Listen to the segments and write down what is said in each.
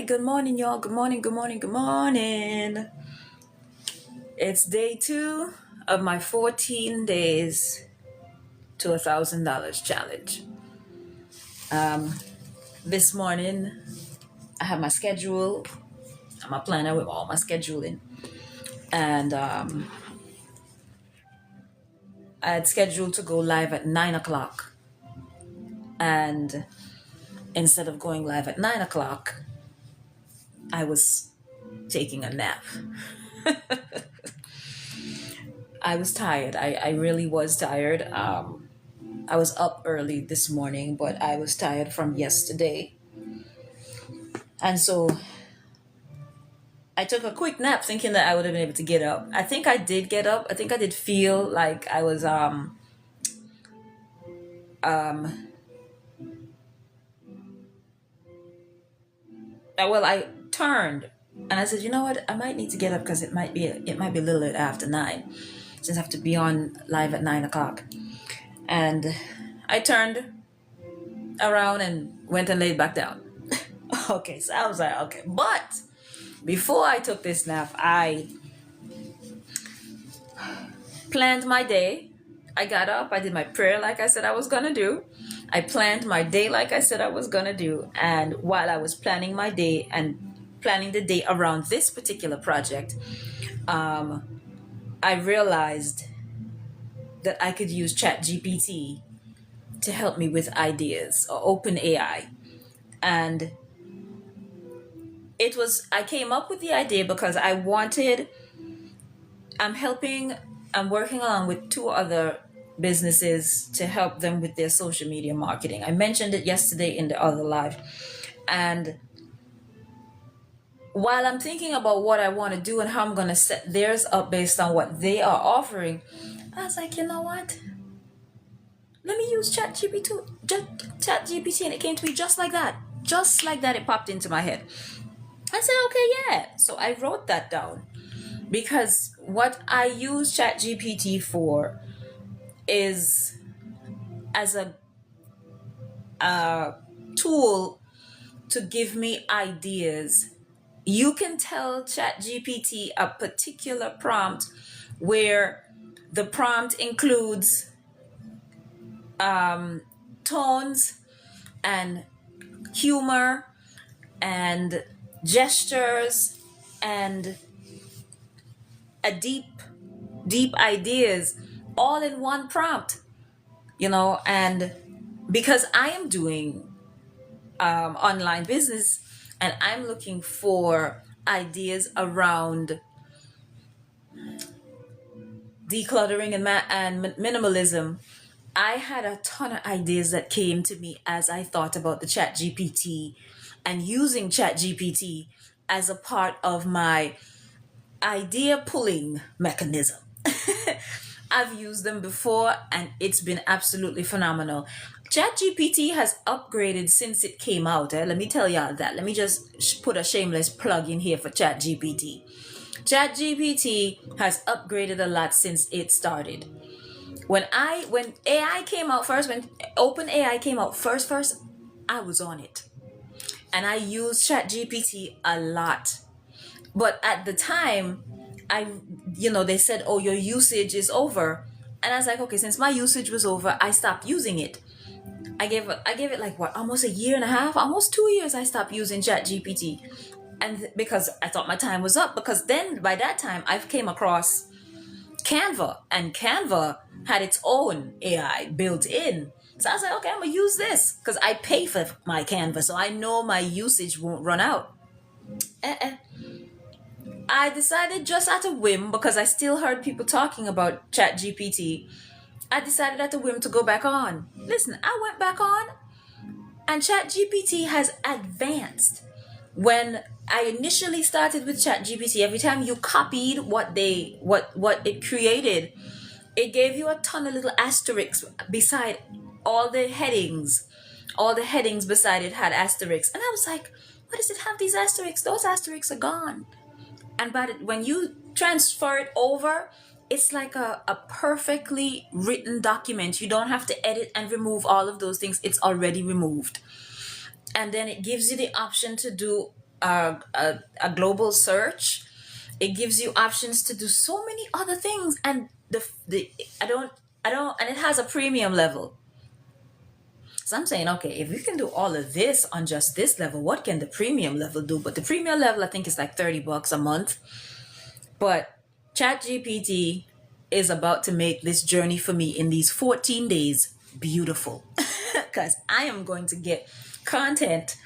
good morning, y'all. Good morning, good morning, good morning. It's day 2 of my 14 days to $1,000 challenge. This morning, I have my schedule, I'm a planner with all my scheduling, and I had scheduled to go live at 9 o'clock. And instead of going live at 9 o'clock, I was taking a nap. I was tired. I really was tired. I was up early this morning, but I was tired from yesterday. And so I took a quick nap thinking that I would have been able to get up. I think I did get up. I think I did feel like I was I turned and I said, you know what, I might need to get up because it might be a little bit after 9. Since I have to be on live at 9 o'clock. And I turned around and went and laid back down. Okay, so I was like, okay. But before I took this nap, I planned my day. I got up, I did my prayer like I said I was gonna do. I planned my day like I said I was gonna do. And while I was planning my day and planning the day around this particular project, I realized that I could use ChatGPT to help me with ideas, or OpenAI. And I came up with the idea because I'm working along with 2 other businesses to help them with their social media marketing. I mentioned it yesterday in the other live. And while I'm thinking about what I want to do and how I'm going to set theirs up based on what they are offering, I was like, you know what? Let me use ChatGPT, and it came to me just like that. Just like that, it popped into my head. I said, okay, yeah. So I wrote that down because what I use ChatGPT for is as a tool to give me ideas. You can tell ChatGPT a particular prompt where the prompt includes tones and humor and gestures and a deep ideas all in one prompt, and because I am doing online business and I'm looking for ideas around decluttering and minimalism, I had a ton of ideas that came to me as I thought about the ChatGPT and using ChatGPT as a part of my idea pulling mechanism. I've used them before and it's been absolutely phenomenal. ChatGPT has upgraded since it came out. Let me tell y'all that. Let me just put a shameless plug in here for ChatGPT. ChatGPT has upgraded a lot since it started. When AI came out first, when OpenAI came out first, I was on it. And I used ChatGPT a lot. But at the time, they said, oh, your usage is over. And I was like, okay, since my usage was over, I stopped using it. I gave it like almost a year and a half, almost 2 years I stopped using ChatGPT. And because I thought my time was up, because then by that time I came across Canva, and Canva had its own AI built in. So I was like, okay, I'm gonna use this because I pay for my Canva, so I know my usage won't run out. I decided just at a whim, because I still heard people talking about ChatGPT, I decided at a whim to go back on. Listen, I went back on and ChatGPT has advanced. When I initially started with ChatGPT, every time you copied what it created, it gave you a ton of little asterisks beside all the headings. All the headings beside it had asterisks. And I was like, why does it have these asterisks? Those asterisks are gone. And when you transfer it over, it's like a perfectly written document. You don't have to edit and remove all of those things. It's already removed. And then it gives you the option to do a global search. It gives you options to do so many other things, and the I don't, and it has a premium level. So I'm saying, okay, if we can do all of this on just this level, what can the premium level do? But the premium level, I think, is like $30 a month. But ChatGPT is about to make this journey for me in these 14 days beautiful, because I am going to get content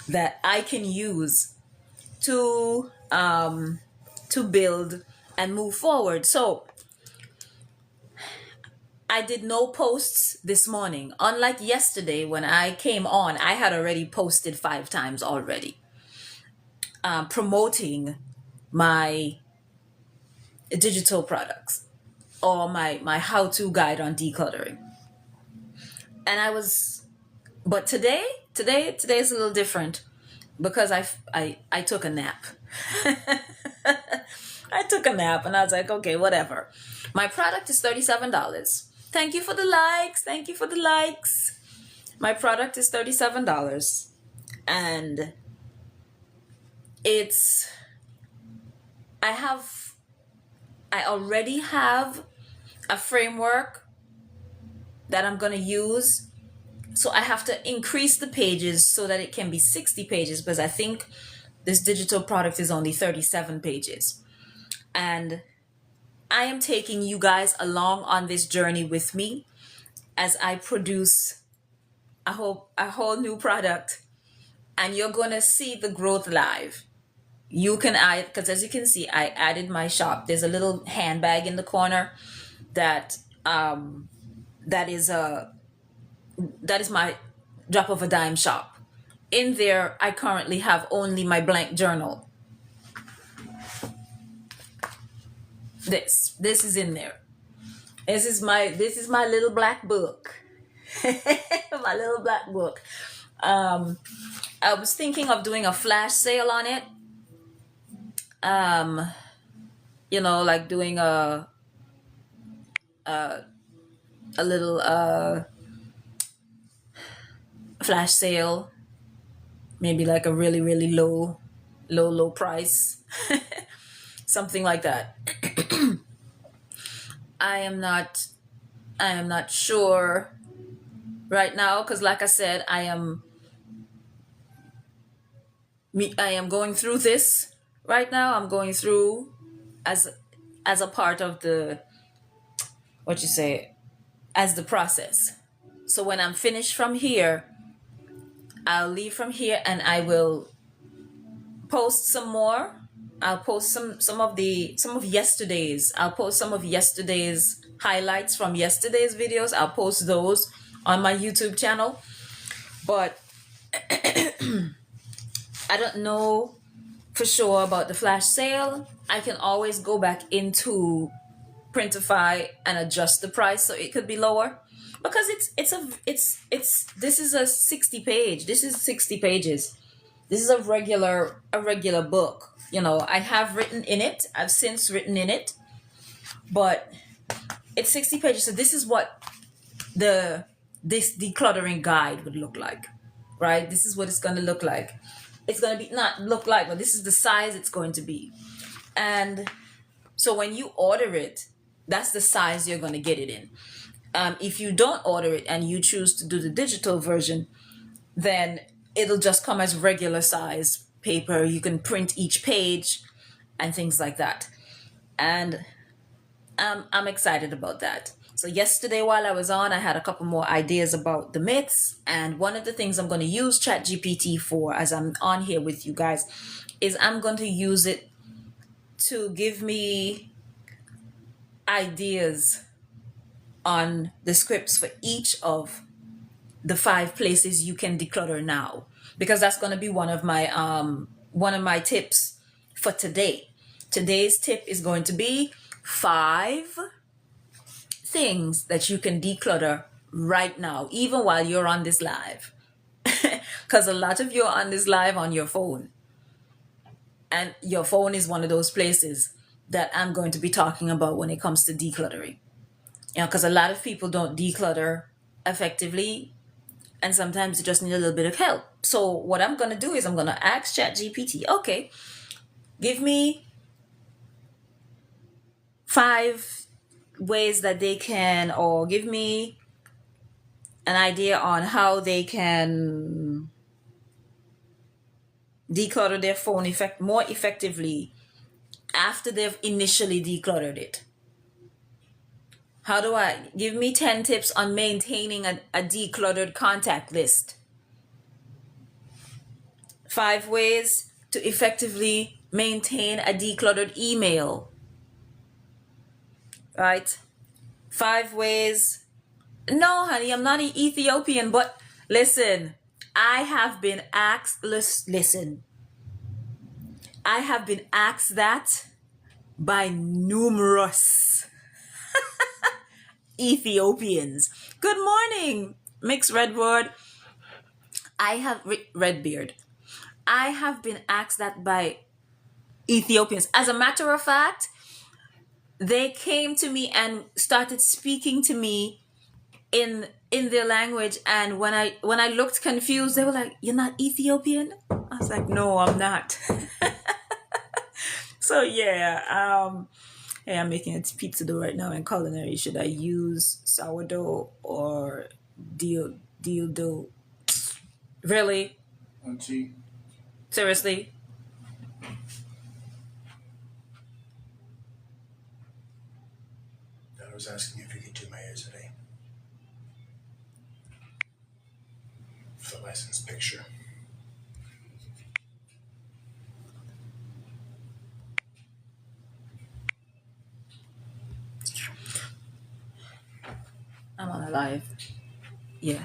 that I can use to build and move forward. So I did no posts this morning. Unlike yesterday when I came on, I had already posted 5 times already, promoting my digital products or my how-to guide on decluttering. And but today is a little different because I took a nap. I took a nap and I was like, okay, whatever. My product is $37. Thank you for the likes. Thank you for the likes. My product is $37. And it's, I have, I already have a framework that I'm going to use. So I have to increase the pages so that it can be 60 pages because I think this digital product is only 37 pages. And I am taking you guys along on this journey with me as I produce a whole new product, and you're going to see the growth live. You can add, because as you can see, I added my shop. There's a little handbag in the corner that that is my drop of a dime shop. In there, I currently have only my blank journal. This is in there. This is my little black book. My little black book. I was thinking of doing a flash sale on it. Like doing a little flash sale, maybe like a really really low price, something like that. I am not sure right now because, like I said, I am going through this right now. I'm going through as a part of the, what you say, as the process. So when I'm finished from here, I'll leave from here and I will post some more. I'll post some of yesterday's. I'll post some of yesterday's highlights from yesterday's videos. I'll post those on my YouTube channel. But I don't know for sure about the flash sale. I can always go back into Printify and adjust the price so it could be lower, because this is a 60 page. This is 60 pages. This is a regular book. I have written in it. I've since written in it, but it's 60 pages. So this is what this decluttering guide would look like, right? This is what it's going to look like. It's going to be, not look like, but this is the size it's going to be. And so when you order it, that's the size you're going to get it in. If you don't order it and you choose to do the digital version, then it'll just come as regular size paper. You can print each page and things like that. And I'm excited about that. So yesterday while I was on, I had a couple more ideas about the myths. And one of the things I'm going to use ChatGPT for, as I'm on here with you guys, is I'm going to use it to give me ideas on the scripts for each of the 5 places you can declutter now, because that's going to be one of my tips for today. Today's tip is going to be 5 things that you can declutter right now, even while you're on this live, because a lot of you are on this live on your phone, and your phone is one of those places that I'm going to be talking about when it comes to decluttering. Because a lot of people don't declutter effectively and sometimes you just need a little bit of help. So what I'm gonna do is I'm gonna ask ChatGPT, okay, give me 5 ways that they can, or give me an idea on how they can declutter their phone more effectively after they've initially decluttered it. How do I give me 10 tips on maintaining a decluttered contact list? 5 ways to effectively maintain a decluttered email, right? 5 ways. No, honey, I'm not an Ethiopian, but listen, I have been asked, listen, I have been asked that by numerous Ethiopians. Good morning, Mixed Redwood. I have Redbeard. I have been asked that by Ethiopians. As a matter of fact, they came to me and started speaking to me in their language, and when I looked confused, they were like, "You're not Ethiopian?" I was like, "No, I'm not." So yeah, hey, I'm making a pizza dough right now in culinary. Should I use sourdough or deal dough? Really? Auntie. Seriously? I was asking if you could do my hair today for the license picture. I'm on a live. Yeah.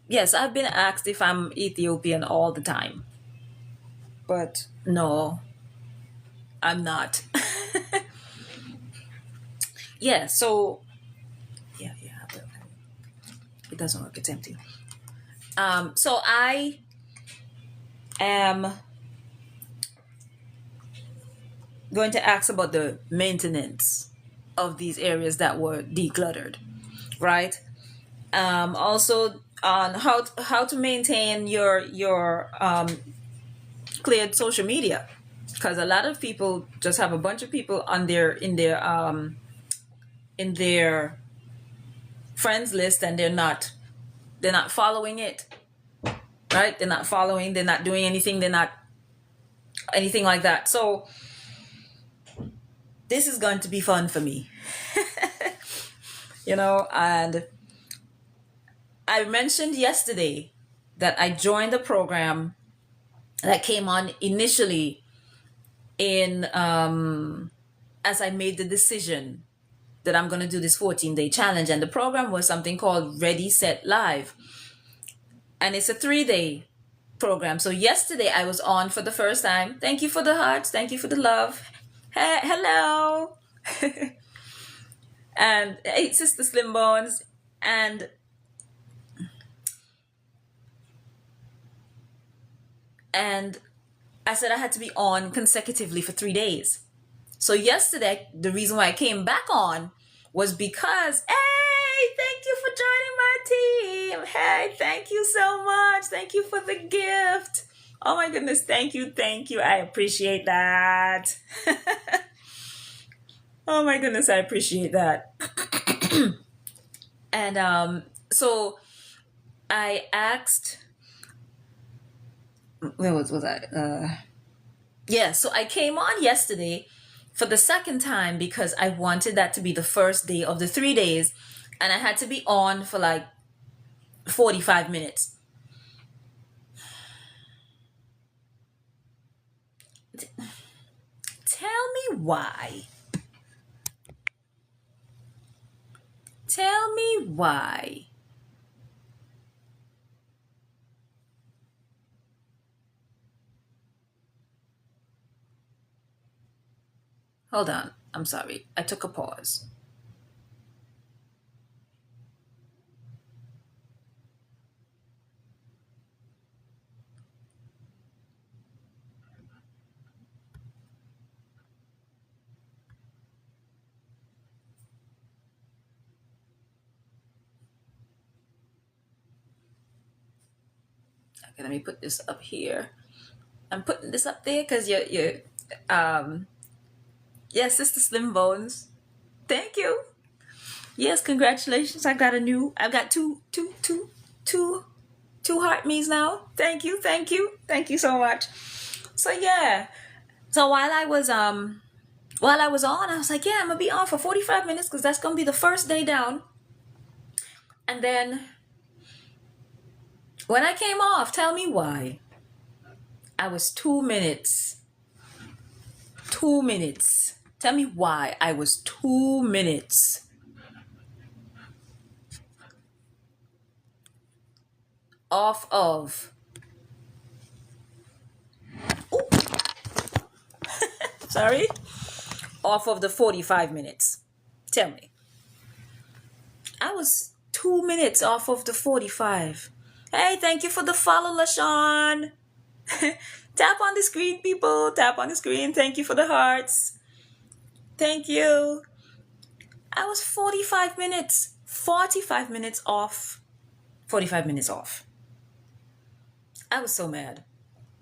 Yes, I've been asked if I'm Ethiopian all the time, but no, I'm not. Yeah, so yeah, but it doesn't work. It's empty. So I am going to ask about the maintenance of these areas that were decluttered, right? Also on how to maintain your cleared social media, because a lot of people just have a bunch of people on their in their friends list, and they're not following it, right? They're not following, they're not doing anything, they're not anything like that. So this is going to be fun for me. And I mentioned yesterday that I joined a program that came on initially in as I made the decision that I'm going to do this 14-day challenge, and the program was something called Ready Set Live, and it's a 3-day program. So yesterday I was on for the first time. Thank you for the hearts, thank you for the love. Hey, hello. And hey, Sister Slim Bones. And I said I had to be on consecutively for 3 days. So yesterday, the reason why I came back on was because, hey, thank you for joining my team. Hey, thank you so much. Thank you for the gift. Oh my goodness, thank you, thank you. I appreciate that. Oh my goodness, I appreciate that. And so I asked, where was I? Yeah, so I came on yesterday for the second time because I wanted that to be the first day of the 3 days, and I had to be on for like 45 minutes. Tell me why. Tell me why. Hold on. I'm sorry. I took a pause. Okay, let me put this up here. I'm putting this up there because um, yes, Sister Slim Bones. Thank you. Yes, congratulations. I've got two, two heart me's now. Thank you so much. So yeah. So while I was on, I was like, yeah, I'm gonna be on for 45 minutes because that's gonna be the first day down. And then when I came off, tell me why. I was 2 minutes. 2 minutes. Tell me why I was 2 minutes off of, sorry, off of the 45 minutes. Tell me. I was 2 minutes off of the 45. Hey, thank you for the follow, LaShawn. Tap on the screen, people. Tap on the screen. Thank you for the hearts. Thank you. I was 45 minutes off. 45 minutes off. I was so mad.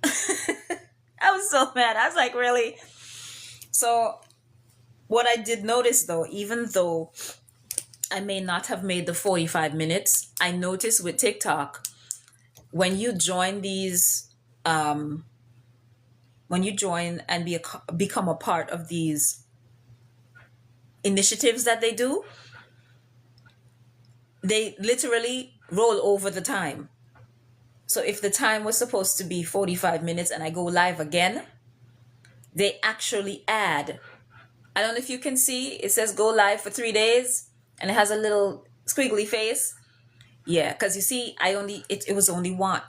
I was so mad. I was like, really? So, what I did notice though, even though I may not have made the 45 minutes, I noticed with TikTok, when you join these, when you join and become a part of these initiatives that they do, they literally roll over the time. So if the time was supposed to be 45 minutes and I go live again, they actually add. I don't know if you can see, it says go live for 3 days and it has a little squiggly face. Yeah, because you see, it was only one.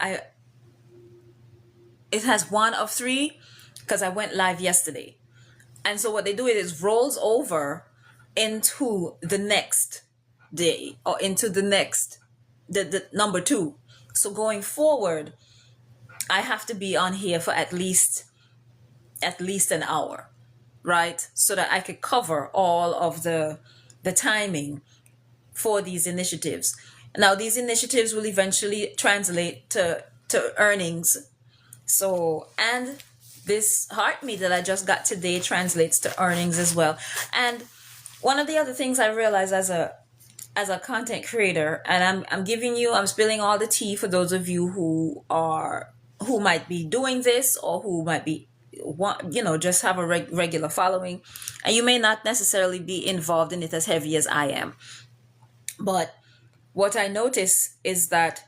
It has one of three because I went live yesterday. And so what they do is rolls over into the next day or into the next, the number two. So going forward, I have to be on here for at least an hour, right? So that I could cover all of the timing for these initiatives. Now, these initiatives will eventually translate to earnings. So, and this heart meet that I just got today translates to earnings as well. And one of the other things I realized as a content creator, and I'm spilling all the tea for those of you who might be doing this or who might be just have a regular following, and you may not necessarily be involved in it as heavy as I am. But what I notice is that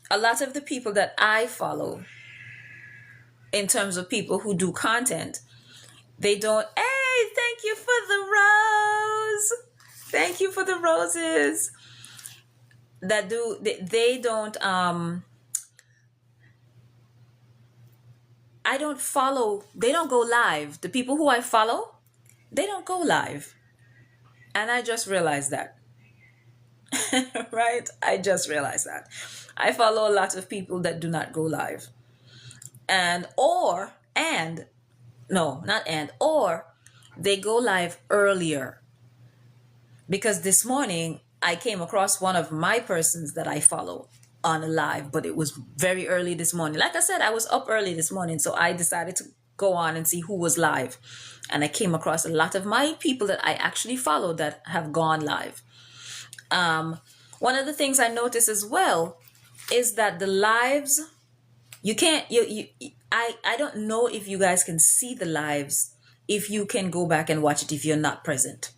a lot of the people that I follow, in terms of people who do content, they don't. Hey, thank you for the rose. Thank you for the roses. They don't. I don't follow. They don't go live. The people who I follow, they don't go live, and I just realized that. Right? I just realized that. I follow a lot of people that do not go live. Or they go live earlier. Because this morning I came across one of my persons that I follow on a live, but it was very early this morning. Like I said, I was up early this morning, so I decided to go on and see who was live. And I came across a lot of my people that I actually follow that have gone live. One of the things I noticed as well is that the lives, I don't know if you guys can see the lives if you can go back and watch it if you're not present.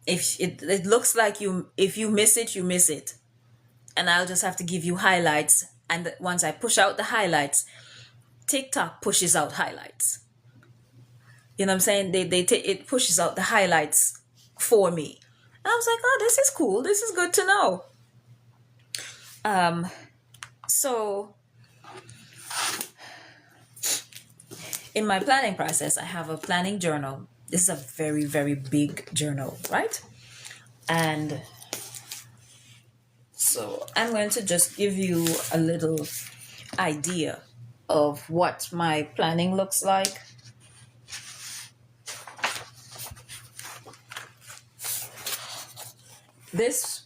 If it looks like if you miss it, you miss it. And I'll just have to give you highlights. And once I push out the highlights, TikTok pushes out highlights. You know what I'm saying? It pushes out the highlights for me. And I was like, oh, this is cool. This is good to know. So in my planning process, I have a planning journal. This is a very, very big journal, right? And so I'm going to just give you a little idea of what my planning looks like. This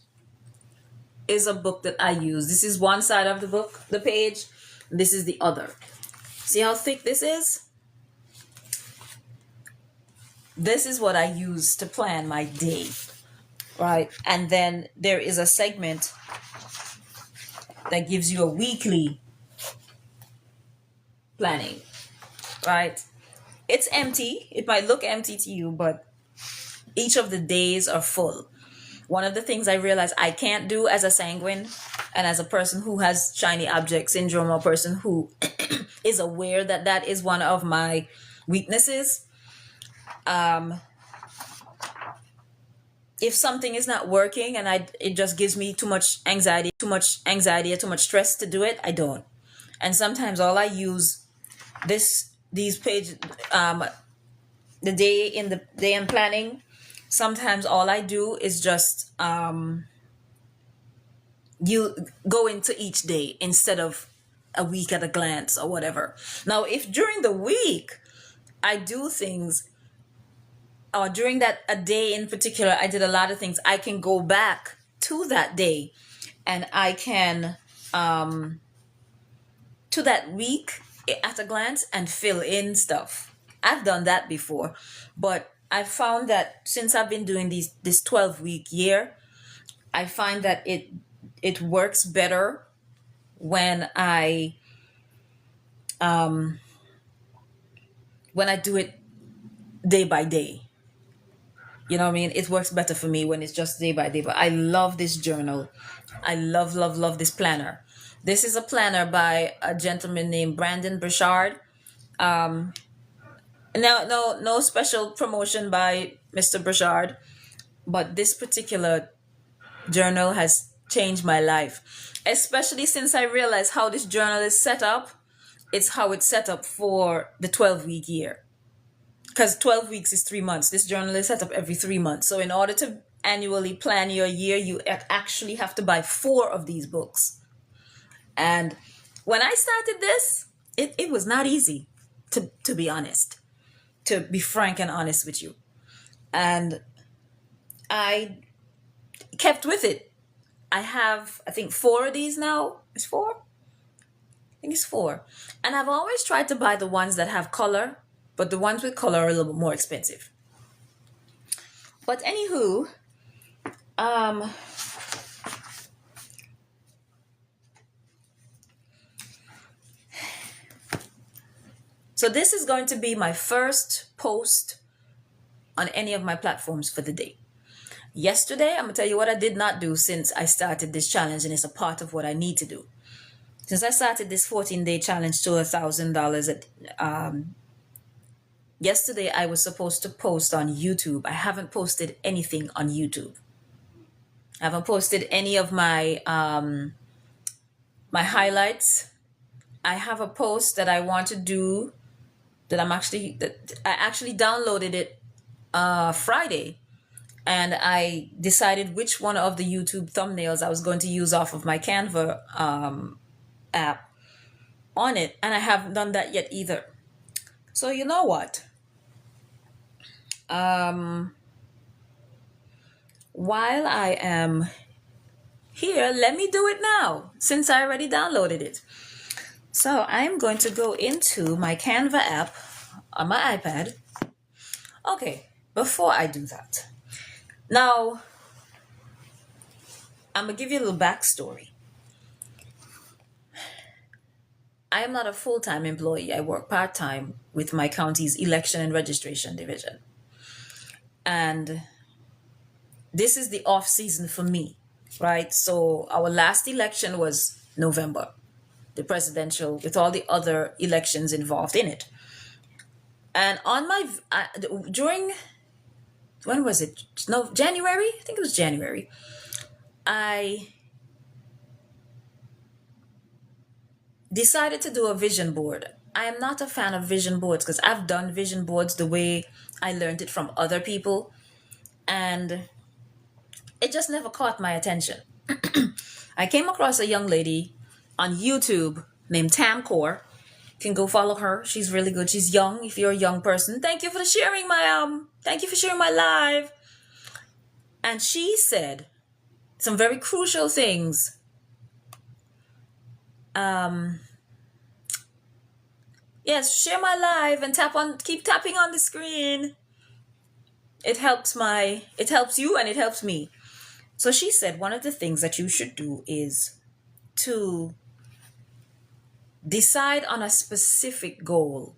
is a book that I use. This is one side of the book, the page. This is the other. See how thick this is? This is what I use to plan my day, right? And then there is a segment that gives you a weekly planning, right? It's empty. It might look empty to you, but each of the days are full. One of the things I realize I can't do as a sanguine and as a person who has shiny object syndrome, or person who is aware that that is one of my weaknesses. Um, if something is not working and it just gives me too much anxiety, or too much stress to do it, I don't. And sometimes all I use these page the day in planning. Sometimes all I do is just you go into each day instead of a week at a glance or whatever. Now, if during the week I do things, or during that a day in particular I did a lot of things, I can go back to that day and I can to that week at a glance and fill in stuff. I've done that before, but I found that since I've been doing this 12-week year, I find that it works better when I do it day by day. You know what I mean? It works better for me when it's just day by day. But I love this journal. I love this planner. This is a planner by a gentleman named Brandon Burchard. No special promotion by Mr. Burchard, but this particular journal has changed my life, especially since I realized how this journal is set up. It's how it's set up for the 12-week year, because 12 weeks is 3 months. This journal is set up every 3 months. So in order to annually plan your year, you actually have to buy 4 of these books. And when I started this, it was not easy, to be honest, to be frank and honest with you. And I kept with it. I have, I think, 4 of these now. It's 4? I think it's 4. And I've always tried to buy the ones that have color, but the ones with color are a little bit more expensive. But anywho, so this is going to be my first post on any of my platforms for the day. Yesterday, I'm going to tell you what I did not do since I started this challenge, and it's a part of what I need to do. Since I started this 14-day challenge to $1,000, yesterday I was supposed to post on YouTube. I haven't posted anything on YouTube. I haven't posted any of my my highlights. I have a post that I want to do that I actually downloaded it Friday, and I decided which one of the YouTube thumbnails I was going to use off of my Canva app on it, and I haven't done that yet either. So you know what? While I am here, let me do it now since I already downloaded it. So I'm going to go into my Canva app on my iPad. Okay, before I do that, now I'm going to give you a little backstory. I am not a full-time employee. I work part-time with my county's election and registration division. And this is the off season for me, right? So our last election was November, the presidential, with all the other elections involved in it. And on my, during, when was it? No, January? I think it was January. I decided to do a vision board. I am not a fan of vision boards because I've done vision boards the way I learned it from other people, and it just never caught my attention. I came across a young lady on YouTube named Tamcor. You can go follow her. She's really good. She's young. If you're a young person, thank you for sharing my live. And she said, some very crucial things. Um, yes, share my live and keep tapping on the screen. It helps you and it helps me. So she said one of the things that you should do is to decide on a specific goal.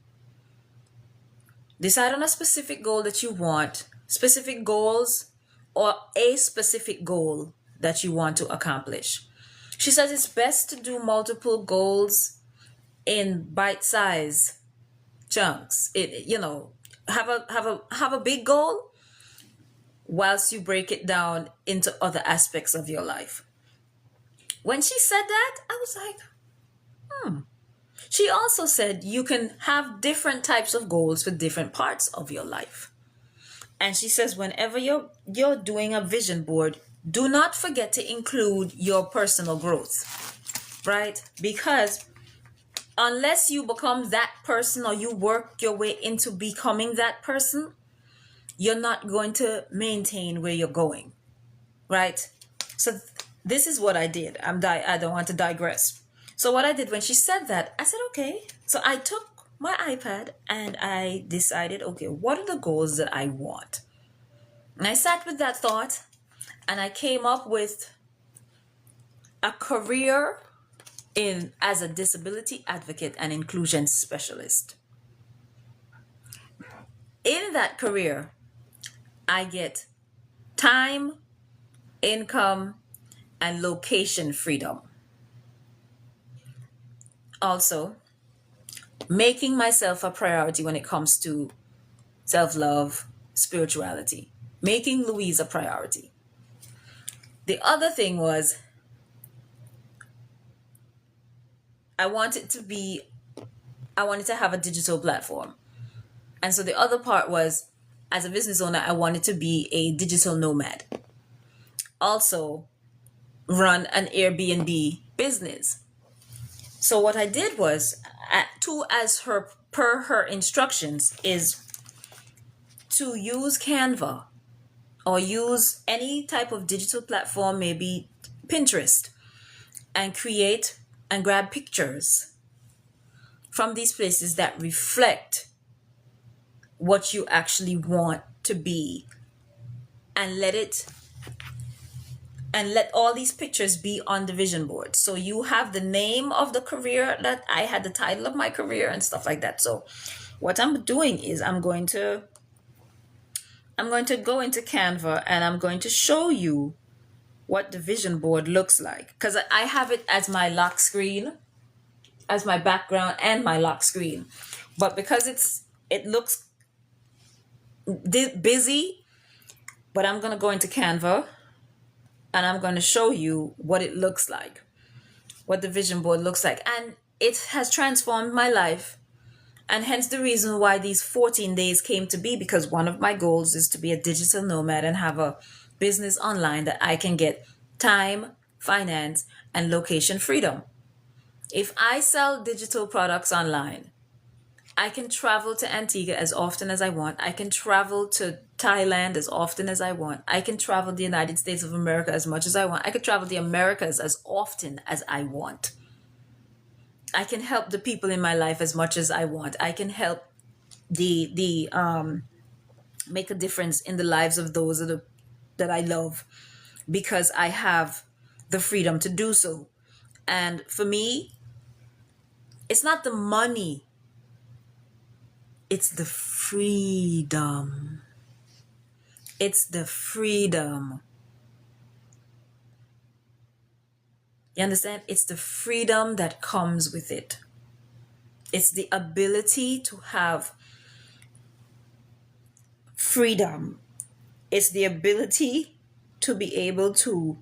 Decide on a specific goal that you want, specific goals, or a specific goal that you want to accomplish. She says it's best to do multiple goals in bite-size chunks. Have a big goal whilst you break it down into other aspects of your life. When she said that, I was like, she also said you can have different types of goals for different parts of your life. And she says whenever you're doing a vision board, do not forget to include your personal growth, right? Because unless you become that person or you work your way into becoming that person, you're not going to maintain where you're going, right? So this is what I did. I don't want to digress. So what I did when she said that, I said, okay. So I took my iPad and I decided, okay, what are the goals that I want? And I sat with that thought and I came up with a career in as a disability advocate and inclusion specialist. In that career, I get time, income, and location freedom. Also, making myself a priority when it comes to self love, spirituality, making Louise a priority. The other thing was, I wanted to be, I wanted to have a digital platform. And so the other part was, as a business owner, I wanted to be a digital nomad. Also, run an Airbnb business. So what I did was, as per her instructions, is to use Canva or use any type of digital platform, maybe Pinterest, and create and grab pictures from these places that reflect what you actually want to be, and let all these pictures be on the vision board. So you have the name of the career that I had, the title of my career and stuff like that. So what I'm doing is I'm going to go into Canva and I'm going to show you what the vision board looks like, because I have it as my lock screen, as my background and my lock screen. But because it looks busy, but I'm going to go into Canva and I'm going to show you what it looks like, what the vision board looks like. And it has transformed my life. And hence the reason why these 14 days came to be, because one of my goals is to be a digital nomad and have a business online that I can get time, finance, and location freedom. If I sell digital products online, I can travel to Antigua as often as I want. I can travel to Thailand as often as I want. I can travel the United States of America as much as I want. I could travel the Americas as often as I want. I can help the people in my life as much as I want. I can help the make a difference in the lives of those that I love, because I have the freedom to do so. And for me, it's not the money, it's the freedom. It's the freedom. You understand? It's the freedom that comes with it. It's the ability to have freedom. It's the ability to be able to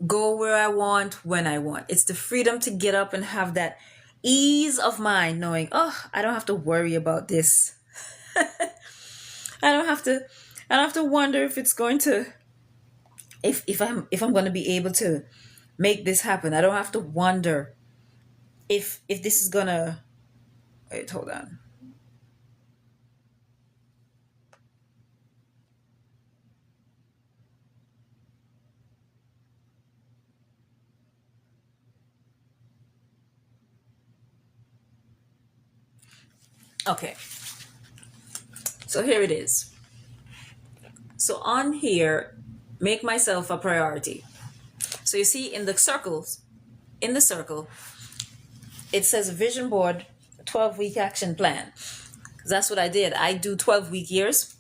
go where I want, when I want. It's the freedom to get up and have that ease of mind, knowing, oh, I don't have to worry about this. I don't have to wonder if it's going to if I'm going to be able to make this happen. I don't have to wonder if this is going to wait, hold on. Okay, so here it is. So on here, make myself a priority. So you see in the circles, in the circle, it says vision board, 12-week action plan. That's what I did. I do 12-week years.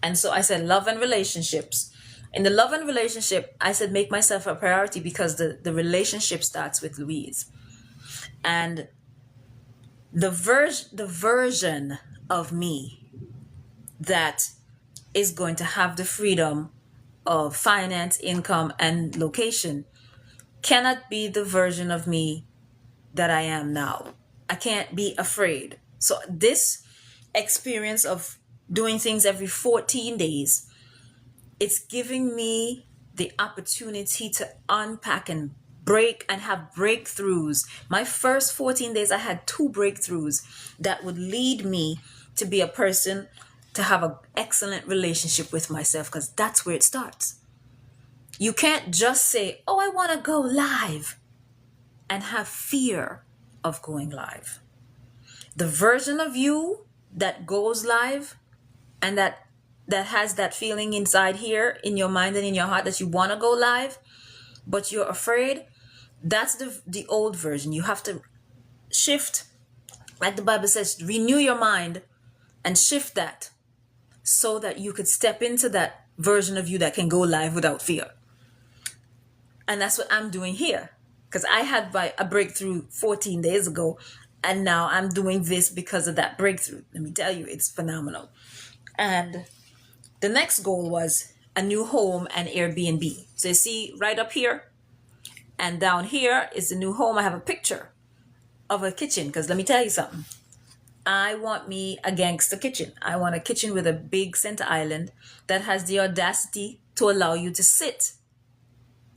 And so I said love and relationships. In the love and relationship, I said make myself a priority because the relationship starts with Louise. And the version of me that is going to have the freedom of finance, income, and location cannot be the version of me that I am now. I can't be afraid. So this experience of doing things every 14 days, it's giving me the opportunity to unpack and break and have breakthroughs. My first 14 days, I had 2 breakthroughs that would lead me to be a person to have an excellent relationship with myself, because that's where it starts. You can't just say, oh, I want to go live and have fear of going live. The version of you that goes live and that has that feeling inside here in your mind and in your heart that you want to go live, but you're afraid, that's the old version. You have to shift, like the Bible says, renew your mind and shift that so that you could step into that version of you that can go live without fear. And that's what I'm doing here, because I had a breakthrough 14 days ago, and now I'm doing this because of that breakthrough. Let me tell you, it's phenomenal. And the next goal was a new home and Airbnb. So you see right up here and down here is the new home. I have a picture of a kitchen, because let me tell you something. I want me a gangster kitchen. I want a kitchen with a big center island that has the audacity to allow you to sit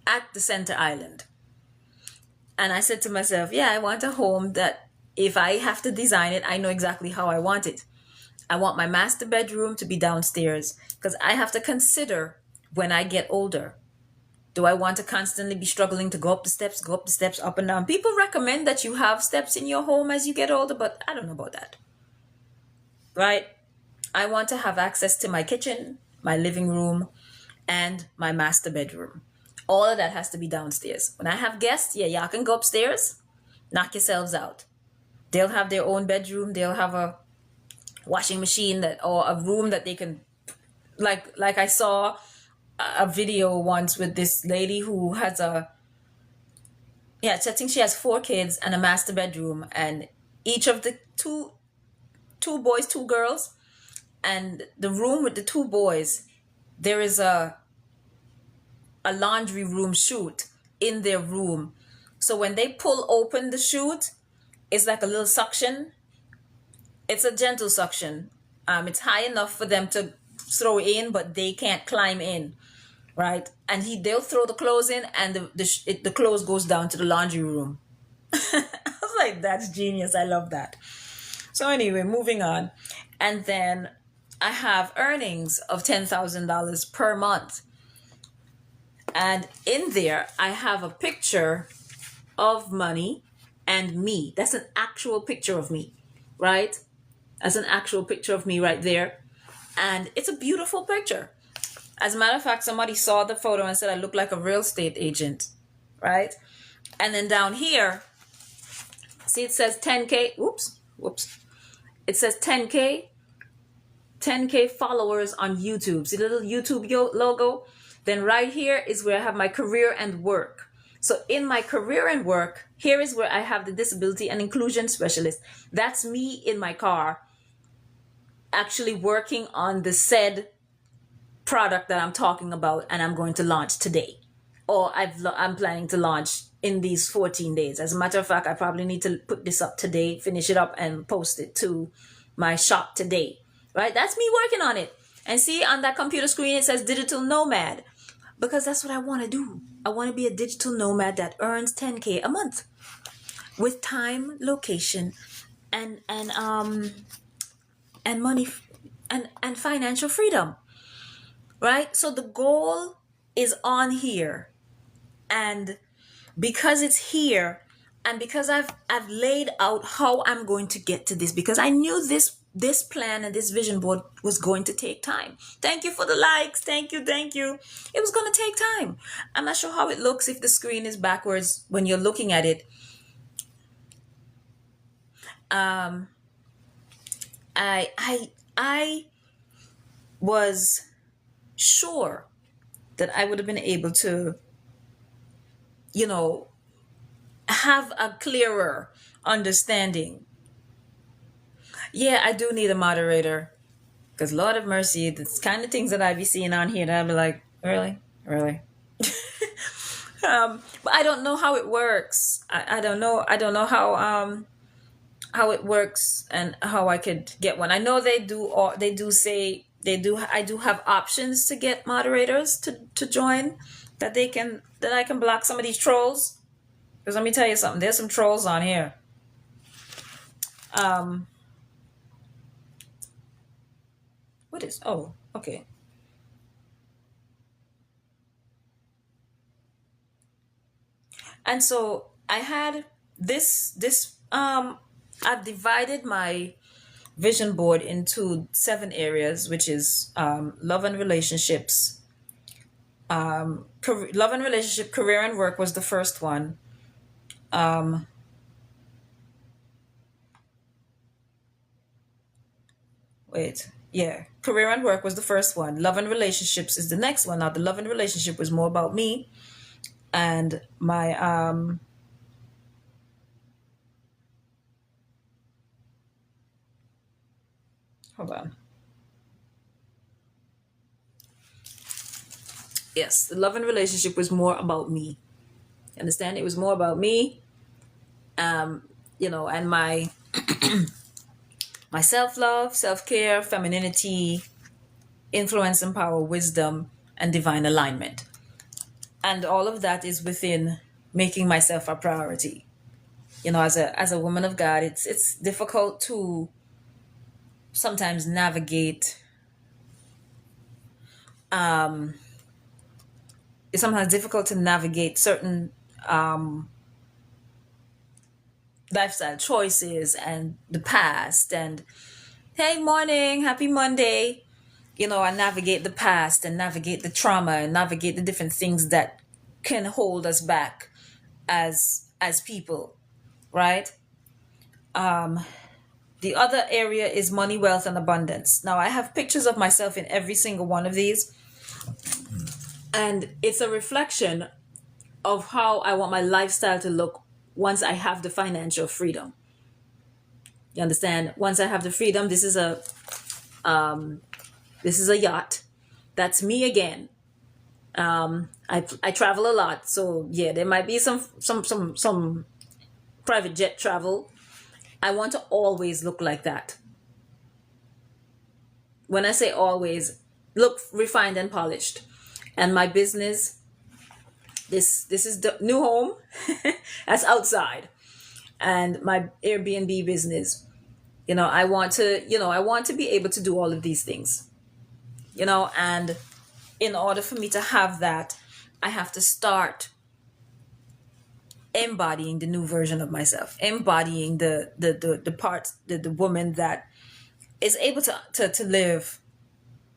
at the center island. And I said to myself, yeah, I want a home that if I have to design it, I know exactly how I want it. I want my master bedroom to be downstairs, because I have to consider when I get older. Do I want to constantly be struggling to go up the steps, up and down? People recommend that you have steps in your home as you get older, but I don't know about that. Right? I want to have access to my kitchen, my living room, and my master bedroom. All of that has to be downstairs. When I have guests, yeah, y'all can go upstairs, knock yourselves out. They'll have their own bedroom. They'll have a washing machine or a room that they can, like I saw a video once with this lady who has I think she has 4 kids and a master bedroom, and each of the two boys, 2 girls, and the room with the 2 boys, there is a laundry room chute in their room. So when they pull open the chute, it's like a little suction. It's a gentle suction. It's high enough for them to throw in, but they can't climb in, right? And they'll throw the clothes in, and the clothes goes down to the laundry room. I was like, that's genius. I love that. So anyway, moving on. And then I have earnings of $10,000 per month. And in there, I have a picture of money and me. That's an actual picture of me, right? That's an actual picture of me right there. And it's a beautiful picture. As a matter of fact, somebody saw the photo and said I look like a real estate agent, right? And then down here, see, it says 10K. Whoops. It says 10K followers on YouTube. See the little YouTube logo? Then right here is where I have my career and work. So in my career and work, here is where I have the disability and inclusion specialist. That's me in my car, actually working on the said product that I'm talking about and I'm going to launch today. Or I'm planning to launch in these 14 days. As a matter of fact, I probably need to put this up today, finish it up, and post it to my shop today. Right? That's me working on it. And see on that computer screen, it says digital nomad. Because that's what I want to do. I want to be a digital nomad that earns 10K a month with time, location, and money and financial freedom. Right? So the goal is on here. And because it's here, And because I've laid out how I'm going to get to this, because I knew this plan and this vision board was going to take time. Thank you for the likes. Thank you. It was going to take time. I'm not sure how it looks if the screen is backwards when you're looking at it. Um, I was sure that I would have been able to, you know, have a clearer understanding. Yeah, I do need a moderator. Because Lord of mercy, the kind of things that I be seeing on here that I'd be like, really? Really? But I don't know how it works. I don't know. I don't know how it works and how I could get one. I know they do, or they do say they do. I do have options to get moderators to join, that I can block some of these trolls. Because let me tell you something, there's some trolls on here. Um, what is? Oh, okay. And so I had this. I've divided my vision board into 7 areas, which is love and relationships. Love and relationship, career and work was the first one. Um, wait, yeah, career and work was the first one. Love and relationships is the next one. Now, the love and relationship was more about me and my hold on. Yes, the love and relationship was more about me. Understand? It was more about me, and my self love, self care, femininity, influence and power, wisdom, and divine alignment. And all of that is within making myself a priority. As a woman of God, it's difficult to sometimes navigate. Um, it's sometimes difficult to navigate certain lifestyle choices and the past. And hey, morning, happy Monday. And navigate the past and navigate the trauma and navigate the different things that can hold us back as people, right? The other area is money, wealth, and abundance. Now, I have pictures of myself in every single one of these, and it's a reflection of how I want my lifestyle to look once I have the financial freedom. You understand? Once I have the freedom, this is a yacht. That's me again. I travel a lot, so yeah, there might be some private jet travel. I want to always look like that. When I say always, look refined and polished. And my business, this is the new home. That's outside. And my Airbnb business. I want to be able to do all of these things. And in order for me to have that, I have to start embodying the new version of myself, embodying the part, the woman that is able to live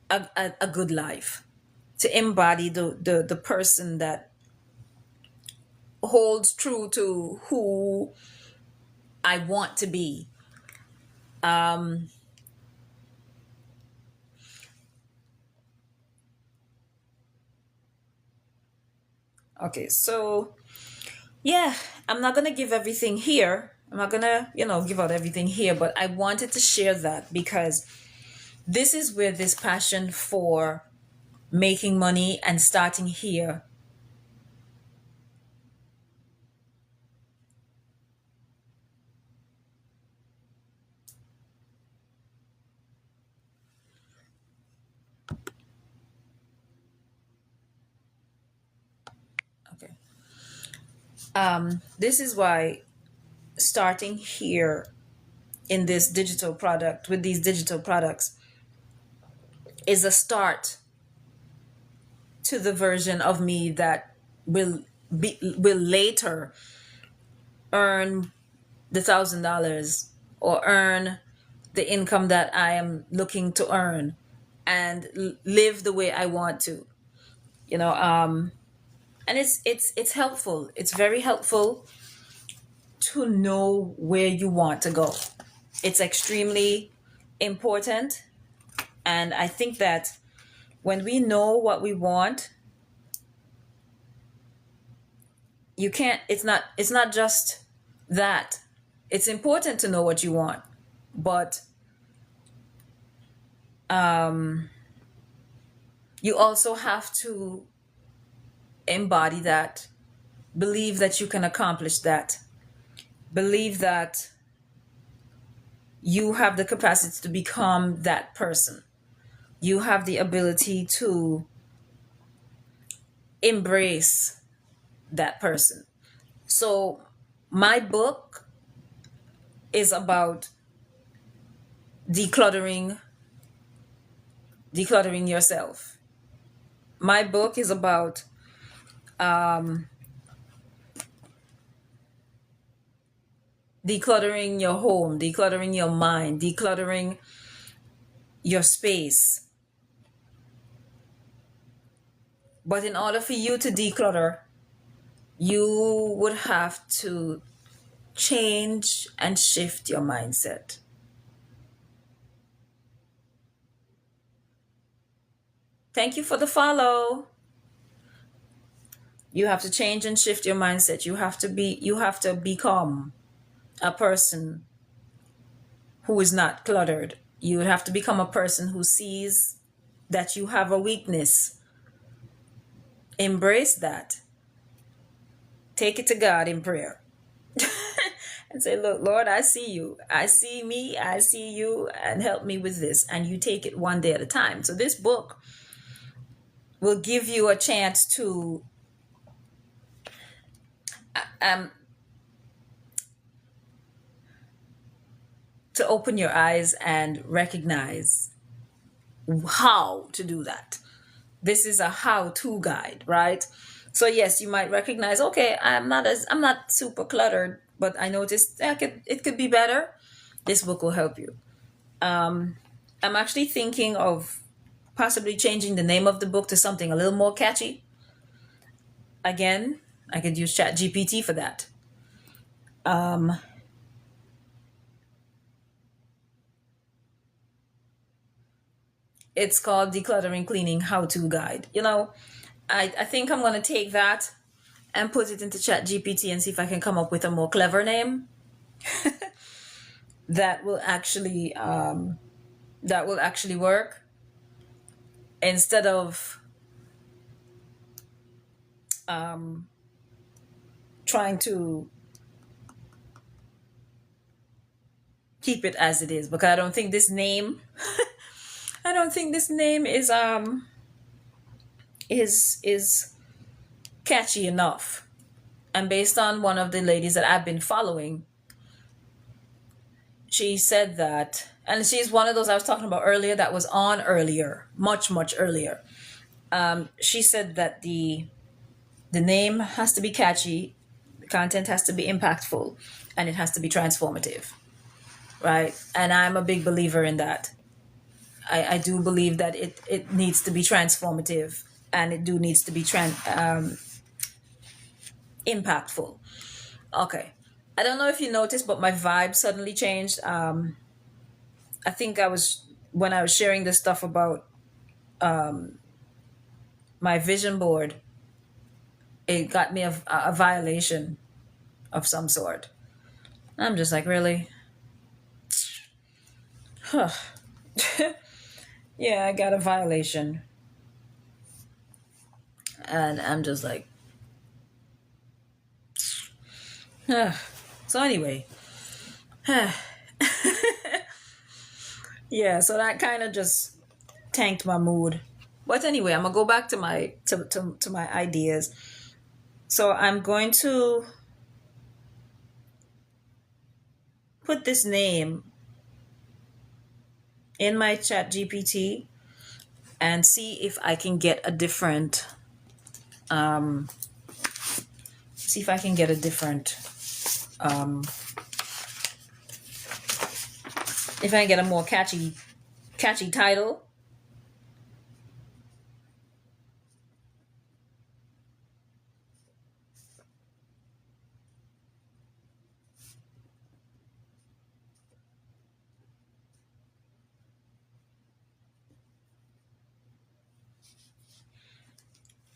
a good life, to embody the person that holds true to who I want to be. Okay, so yeah, I'm not gonna give everything here. I'm not gonna, give out everything here, but I wanted to share that because this is where this passion for making money and starting here. Okay. This is why starting here in this digital product with these digital products is a start to the version of me that will later earn the $1,000 or earn the income that I am looking to earn and live the way I want to. You know, and it's helpful. It's very helpful to know where you want to go. It's extremely important, and I think that when we know what we want, you can't it's not just that. It's important to know what you want, but you also have to embody that, believe that you can accomplish that, believe that you have the capacity to become that person. You have the ability to embrace that person. So, my book is about decluttering decluttering yourself. My book is about decluttering your home, decluttering your mind, decluttering your space. But in order for you to declutter, you would have to change and shift your mindset. Thank you for the follow. You have to change and shift your mindset. You have to become a person who is not cluttered. You have to become a person who sees that you have a weakness. Embrace that. Take it to God in prayer. And say, look, Lord, I see you. I see me. I see you. And help me with this. And you take it one day at a time. So this book will give you a chance um, to open your eyes and recognize how to do that. This is a how-to guide, right? So yes, you might recognize, okay, I'm not super cluttered, but I noticed it could be better. This book will help you. I'm actually thinking of possibly changing the name of the book to something a little more catchy. Again, I could use ChatGPT for that. It's called Decluttering Cleaning How-To Guide. I think I'm going to take that and put it into ChatGPT and see if I can come up with a more clever name that will actually work, instead of trying to keep it as it is, because I don't think this name is catchy enough. And based on one of the ladies that I've been following, she said that, and she's one of those I was talking about earlier that was on earlier, much earlier. She said that the name has to be catchy, the content has to be impactful, and it has to be transformative, right? And I'm a big believer in that. I do believe that it needs to be transformative, and it needs to be impactful. Okay. I don't know if you noticed, but my vibe suddenly changed. I think when I was sharing this stuff about my vision board, it got me a violation of some sort. I'm just like, really? Huh. Yeah, I got a violation. And I'm just like, so anyway. Yeah, so that kind of just tanked my mood. But anyway, I'm gonna go back to my ideas. So I'm going to put this name in my chat GPT and see if I can get a different Um, if I get a more catchy title.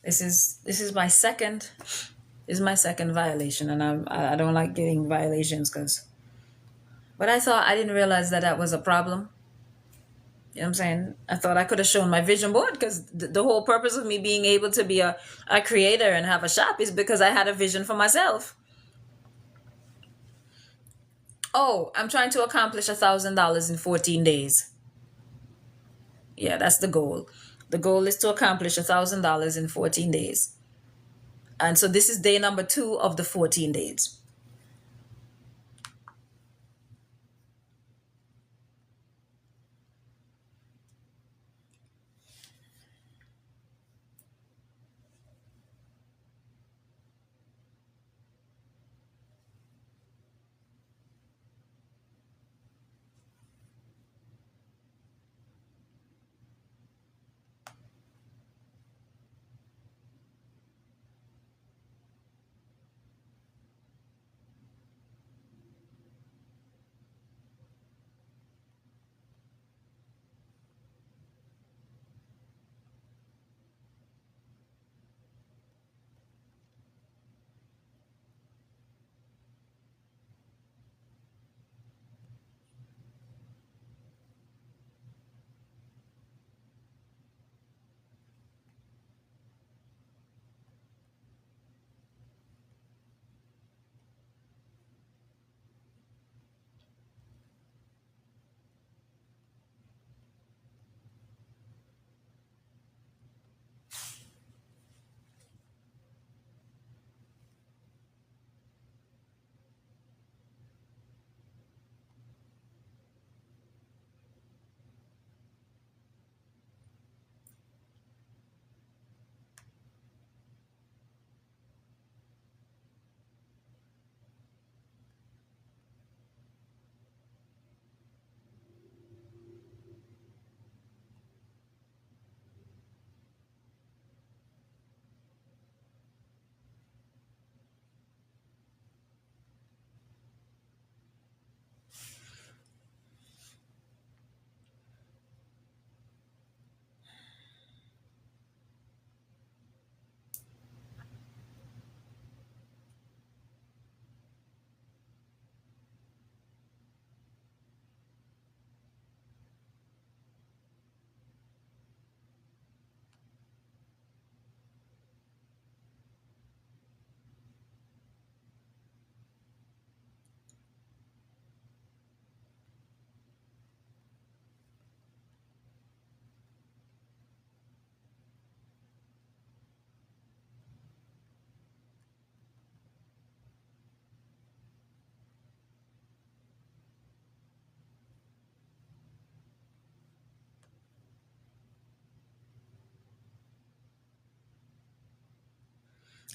This is my second is my second violation, and I don't like getting violations because. But I thought I didn't realize that that was a problem. You know what I'm saying? I thought I could have shown my vision board because the whole purpose of me being able to be a creator and have a shop is because I had a vision for myself. Oh, I'm trying to accomplish $1,000 in 14 days. Yeah, that's the goal. The goal is to accomplish $1,000 in 14 days. And so this is day number 2 of the 14 days.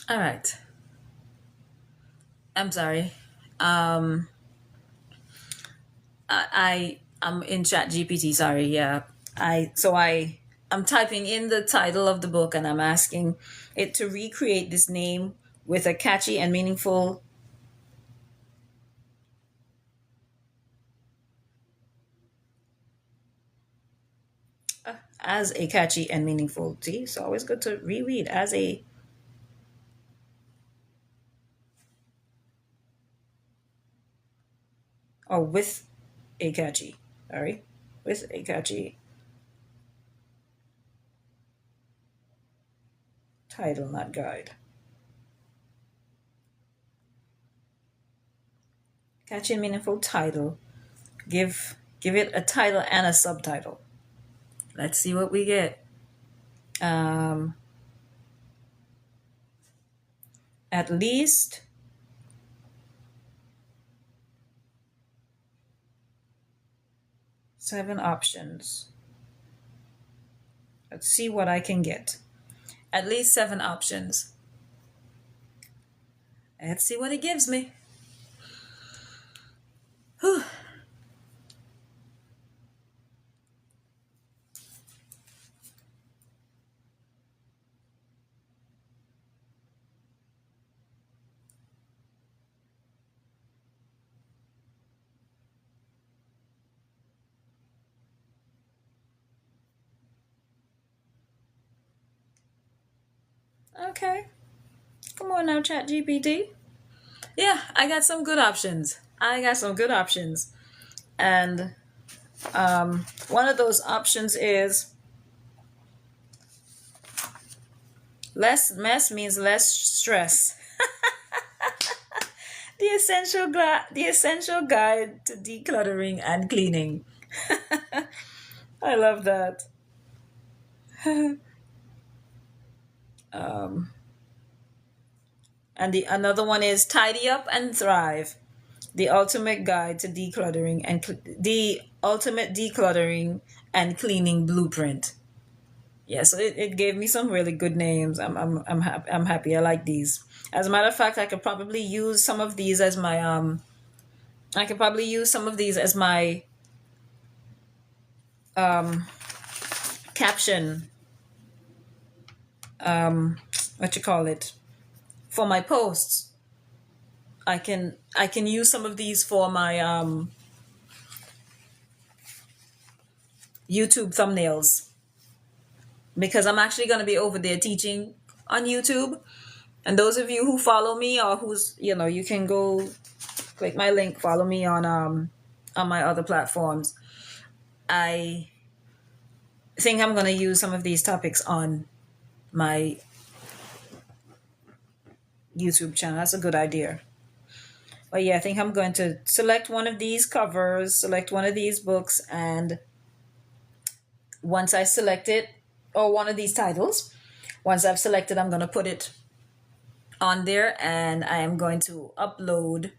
All right. I'm sorry. Um, I'm in Chat GPT. Sorry. Yeah. I'm typing in the title of the book and I'm asking it to recreate this name with a catchy and meaningful as a catchy and meaningful. See, it's always good to reread as a or with a catchy. Sorry, with a catchy title, not guide. Catchy and meaningful title. Give it a title and a subtitle. Let's see what we get. Um, at least 7 options. Let's see what I can get. At least 7 options. Let's see what it gives me. Whew. Okay. Come on now, Chat GPT. Yeah, I got some good options. I got some good options. And one of those options is less mess means less stress. The essential guide to decluttering and cleaning. I love that. Um, and the another one is tidy up and thrive. The ultimate guide to decluttering and the ultimate decluttering and cleaning blueprint. Yeah, so it gave me some really good names. I'm happy. I'm happy. I like these. As a matter of fact, I could probably use some of these as my I could probably use some of these as my um caption, what you call it, for my posts. I can use some of these for my YouTube thumbnails because I'm actually going to be over there teaching on YouTube. And those of you who follow me or who's, you can go click my link, follow me on my other platforms. I think I'm going to use some of these topics on my YouTube channel. That's a good idea. But yeah, I think I'm going to select one of these covers, select one of these books, and once I select it, or one of these titles, once I've selected, I'm going to put it on there and I am going to upload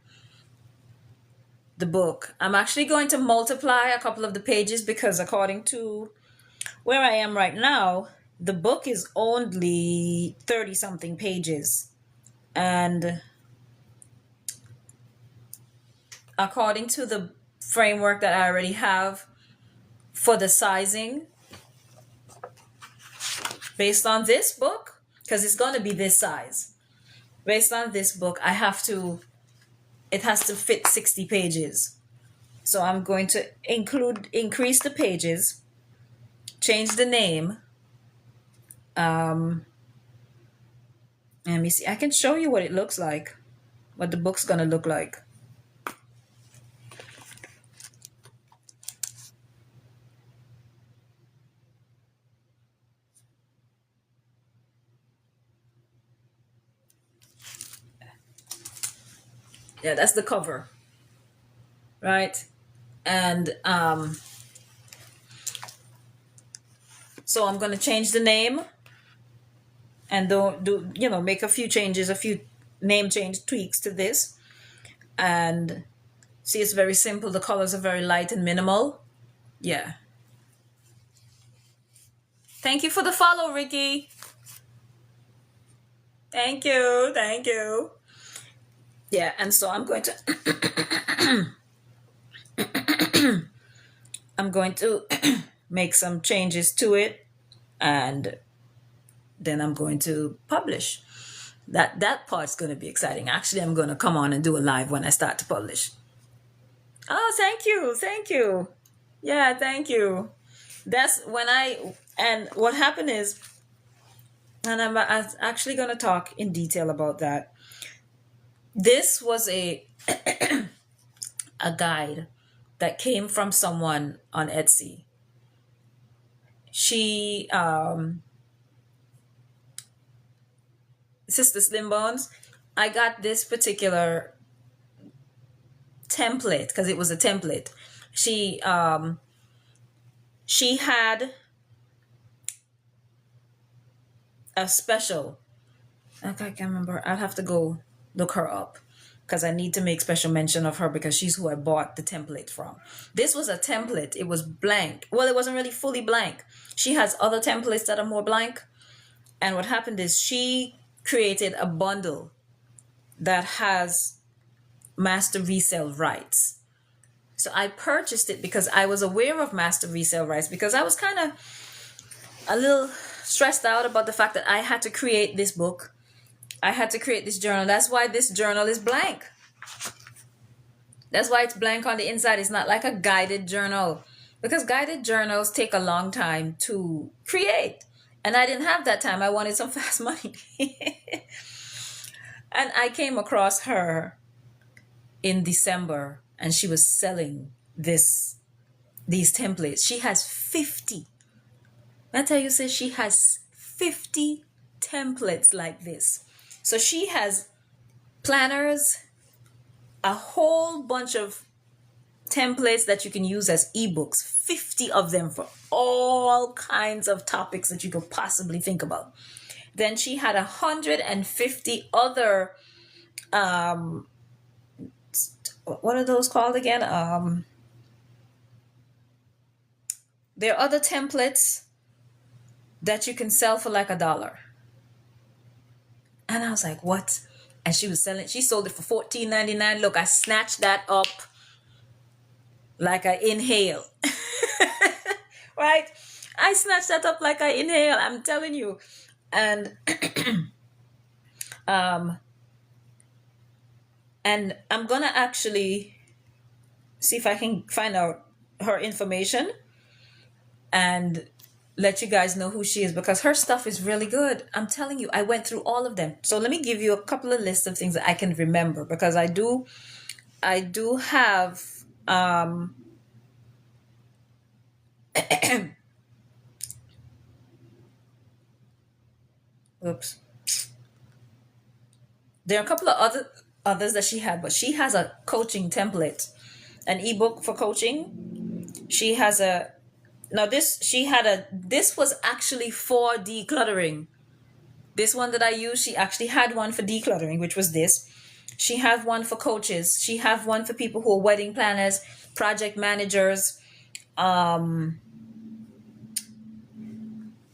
the book. I'm actually going to multiply a couple of the pages because according to where I am right now, the book is only 30 something pages. And according to the framework that I already have for the sizing, based on this book, because it's going to be this size, based on this book, it has to fit 60 pages. So I'm going to increase the pages, change the name. Let me see. I can show you what it looks like, what the book's going to look like. Yeah, that's the cover, right? And so I'm going to change the name and make a few changes, a few name change tweaks to this. And see, it's very simple. The colors are very light and minimal. Yeah. Thank you for the follow, Ricky. Thank you. Thank you. Yeah, and so I'm going to I'm going to make some changes to it, and then I'm going to publish. That part's going to be exciting. Actually, I'm going to come on and do a live when I start to publish. Oh, thank you. Thank you. Yeah, thank you. That's when and what happened is, and I'm actually going to talk in detail about that. This was a guide that came from someone on Etsy. She Sister Slim Bones, I got this particular template because it was a template. She had a special. Okay, I can't remember. I'll have to go look her up because I need to make special mention of her because she's who I bought the template from. This was a template. It was blank. Well, it wasn't really fully blank. She has other templates that are more blank. And what happened is she created a bundle that has master resale rights. So I purchased it because I was aware of master resale rights, because I was kind of a little stressed out about the fact that I had to create this book. I had to create this journal. That's why this journal is blank. That's why it's blank on the inside. It's not like a guided journal, because guided journals take a long time to create. And I didn't have that time. I wanted some fast money. And I came across her in December, and she was selling these templates. She has 50. I tell you, says she has 50 templates like this. So she has planners, a whole bunch of templates that you can use as ebooks, 50 of them for all kinds of topics that you could possibly think about. Then she had 150 other, what are those called again? There are other templates that you can sell for like $1. And I was like, what? And she sold it for $14.99. Look, I snatched that up like I inhale. Right? I snatched that up like I inhale. I'm telling you. And and I'm gonna actually see if I can find out her information and let you guys know who she is, because her stuff is really good. I'm telling you, I went through all of them. So let me give you a couple of lists of things that I can remember, because I do have oops. There are a couple of others that she had, but she has a coaching template, an ebook for coaching. She has a now this she had a this was actually for decluttering. This one that I used, she actually had one for decluttering, which was this. She had one for coaches. She had one for people who are wedding planners, project managers,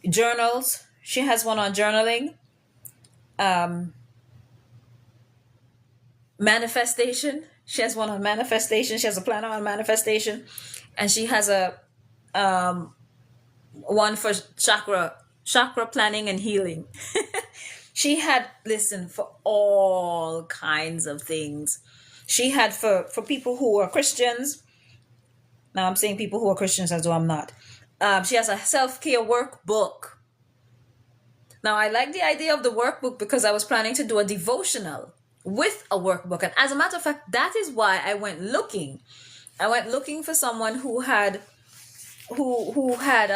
journals. She has one on journaling, manifestation. She has one on manifestation. She has a planner on manifestation, and she has a one for chakra planning and healing. She had, listen, for all kinds of things. She had for people who are Christians. Now I'm saying people who are Christians as though I'm not. She has a self-care workbook. Now I like the idea of the workbook because I was planning to do a devotional with a workbook. And as a matter of fact, that is why I went looking. I went looking for someone who had who had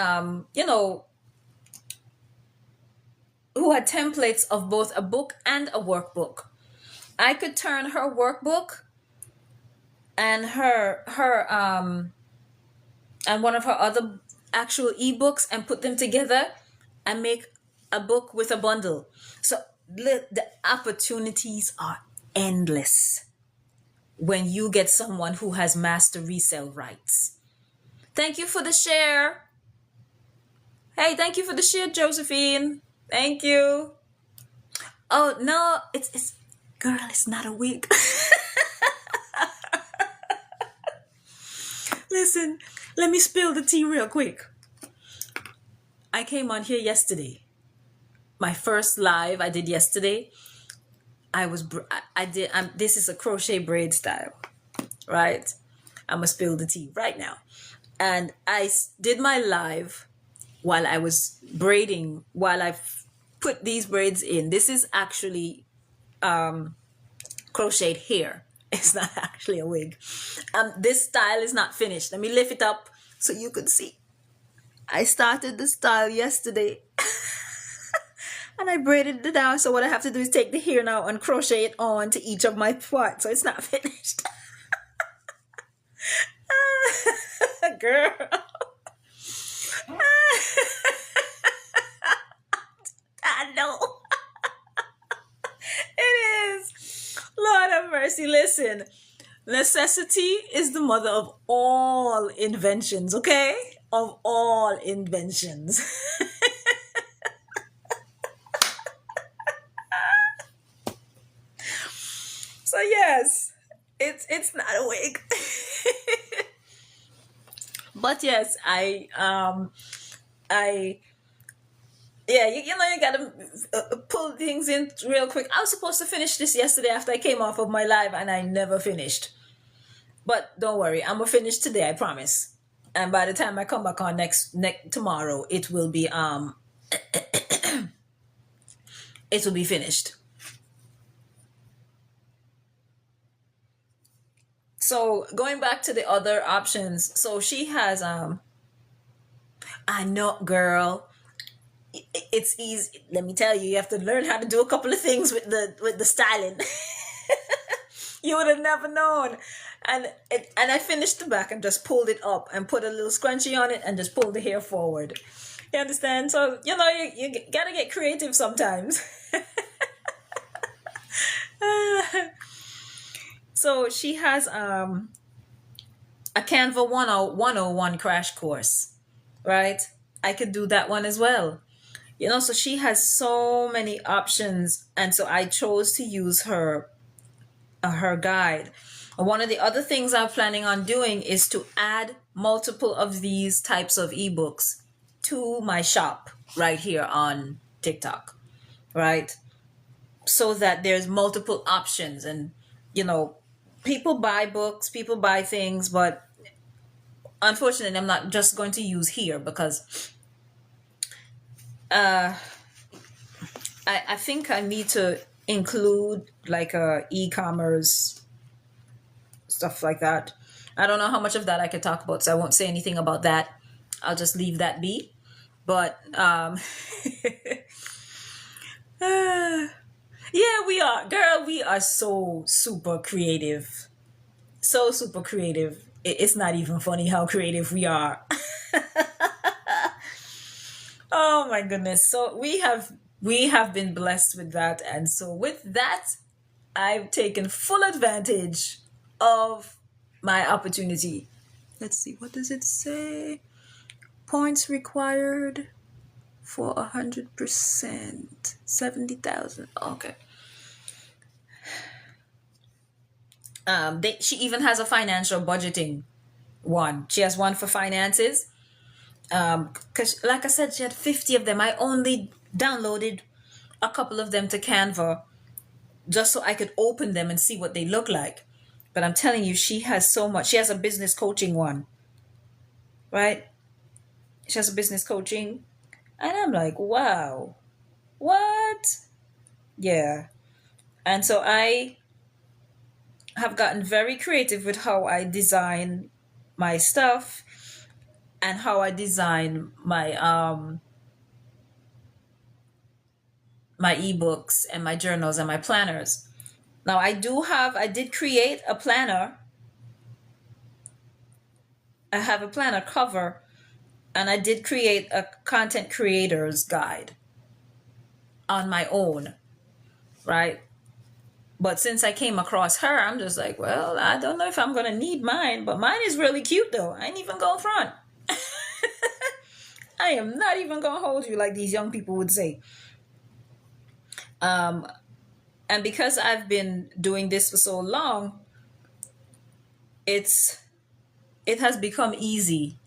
who had templates of both a book and a workbook. I could turn her workbook and her and one of her other actual ebooks and put them together and make a book with a bundle. So the opportunities are endless when you get someone who has master resale rights. Thank you for the share. Hey, thank you for the share, Josephine. Thank you. Oh no, it's girl, it's not a wig. Listen, let me spill the tea real quick. I came on here yesterday. My first live I did yesterday. This is a crochet braid style, right? I'm gonna spill the tea right now. And I did my live while I was braiding, while I put these braids in. This is actually crocheted hair. It's not actually a wig. This style is not finished. Let me lift it up so you could see. I started the style yesterday and I braided it down. So what I have to do is take the hair now and crochet it on to each of my parts. So it's not finished. Girl. I know. It is. Lord have mercy. Listen, necessity is the mother of all inventions, okay? Of all inventions. So yes, it's not a wig. But yes, I yeah, you know, you gotta pull things in real quick. I was supposed to finish this yesterday after I came off of my live, and I never finished. But don't worry, I'm gonna finish today. I promise. And by the time I come back on next tomorrow, it will be finished. So going back to the other options, so she has I know, girl, it's easy. Let me tell you, you have to learn how to do a couple of things with the styling. You would have never known. And I finished the back and just pulled it up and put a little scrunchie on it and just pulled the hair forward. You understand? So you know you gotta get creative sometimes. So she has a Canva 101 crash course, right? I could do that one as well. You know, so she has so many options, and so I chose to use her guide. One of the other things I'm planning on doing is to add multiple of these types of ebooks to my shop right here on TikTok, right? So that there's multiple options. And you know, people buy books, people buy things, but unfortunately I'm not just going to use here because uh I think I need to include like e-commerce stuff like that. I don't know how much of that I could talk about, so I won't say anything about that. I'll just leave that be. But yeah, we are, girl. We are so super creative, so super creative. It's not even funny how creative we are. Oh my goodness! So we have been blessed with that, and so with that, I've taken full advantage of my opportunity. Let's see, what does it say? Points required for 100%. 70,000. Okay. She even has a financial budgeting one. She has one for finances. Because, like I said, she had 50 of them. I only downloaded a couple of them to Canva just so I could open them and see what they look like. But I'm telling you, she has so much. She has a business coaching one, right? She has a business coaching. And I'm like, wow, what? Yeah. And so I have gotten very creative with how I design my stuff and how I design my ebooks and my journals and my planners. Now I did create a planner. I have a planner cover, and I did create a content creator's guide on my own, right? But since I came across her, I'm just like, well, I don't know if I'm gonna need mine, but mine is really cute though. I ain't even going front. I am not even gonna hold you like these young people would say. Um, and because I've been doing this for so long, it's it has become easy.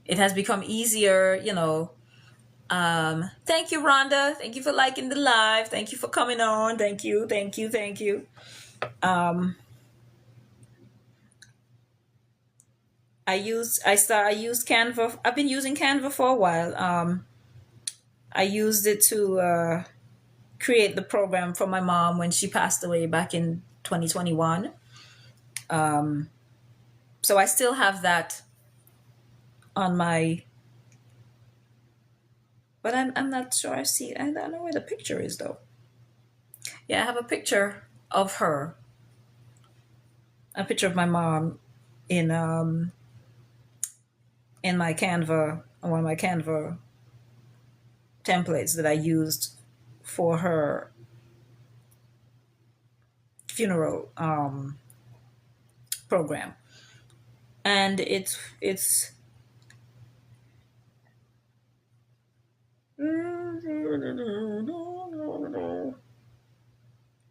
It has become easier, you know. Thank you, Rhonda. Thank you for liking the live. Thank you for coming on. Thank you, thank you, thank you. Um, I used Canva. I've been using Canva for a while. I used it to create the program for my mom when she passed away back in 2021. Um, so I still have that on my, but I'm not sure I see. I don't know where the picture is though. Yeah, I have a picture of her, a picture of my mom in in my Canva, one of my Canva templates that I used for her funeral program. And it's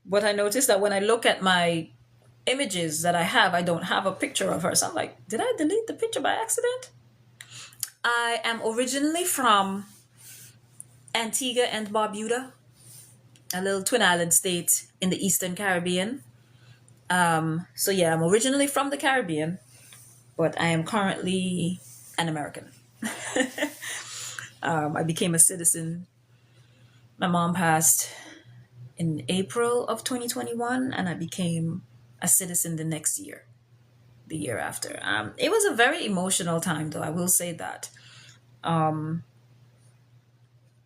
but I noticed that when I look at my images that I have, I don't have a picture of her. So I'm like, did I delete the picture by accident? I am originally from Antigua and Barbuda, a little twin island state in the Eastern Caribbean. So yeah, I'm originally from the Caribbean, but I am currently an American. I became a citizen. My mom passed in April of 2021, and I became a citizen the next year, the year after. It was a very emotional time, though, I will say that,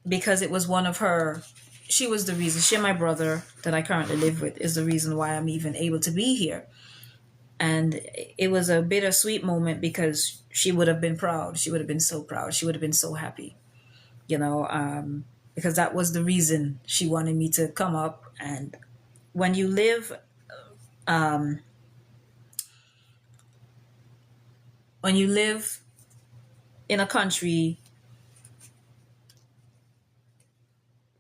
because it was one of her. She was the reason. She and my brother that I currently live with is the reason why I'm even able to be here. And it was a bittersweet moment because she would have been proud. She would have been so proud. She would have been so happy, you know, because that was the reason she wanted me to come up. And when you live, um, when you live in a country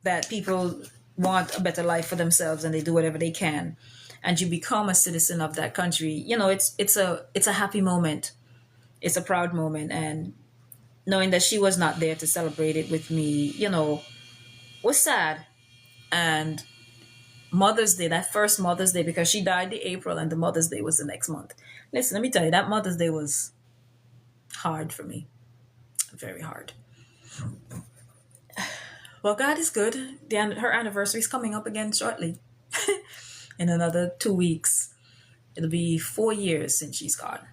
that people want a better life for themselves and they do whatever they can, and you become a citizen of that country, you know, it's a happy moment. It's a proud moment. And knowing that she was not there to celebrate it with me, you know, was sad. And Mother's Day, that first Mother's Day, because she died in April and the Mother's Day was the next month. Listen, let me tell you, that Mother's Day was hard for me. Very hard. Well, God is good. Her anniversary is coming up again shortly. In another 2 weeks. It'll be 4 years since she's gone.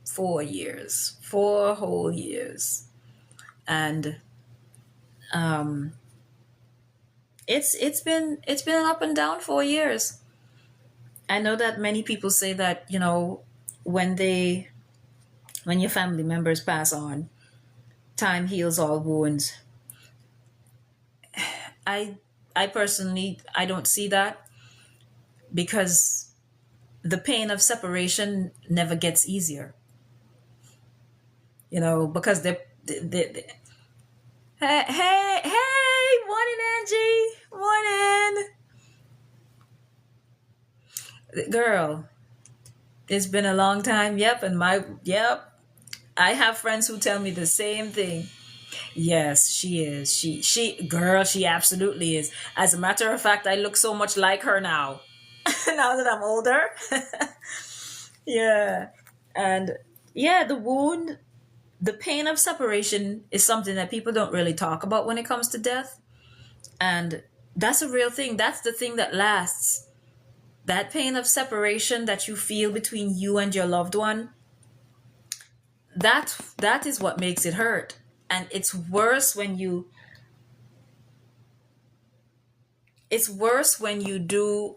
4 years. 4 whole years. And it's been an up and down 4 years. I know that many people say that, you know, when your family members pass on, time heals all wounds. I personally, I don't see that, because the pain of separation never gets easier. You know, because hey, morning, Angie, morning, girl. It's been a long time. Yep, and I have friends who tell me the same thing. Yes, she is. She absolutely is. As a matter of fact, I look so much like her now. Now that I'm older. Yeah. And yeah, the pain of separation is something that people don't really talk about when it comes to death. And that's a real thing. That's the thing that lasts. That pain of separation that you feel between you and your loved one, that is what makes it hurt. And it's worse when you do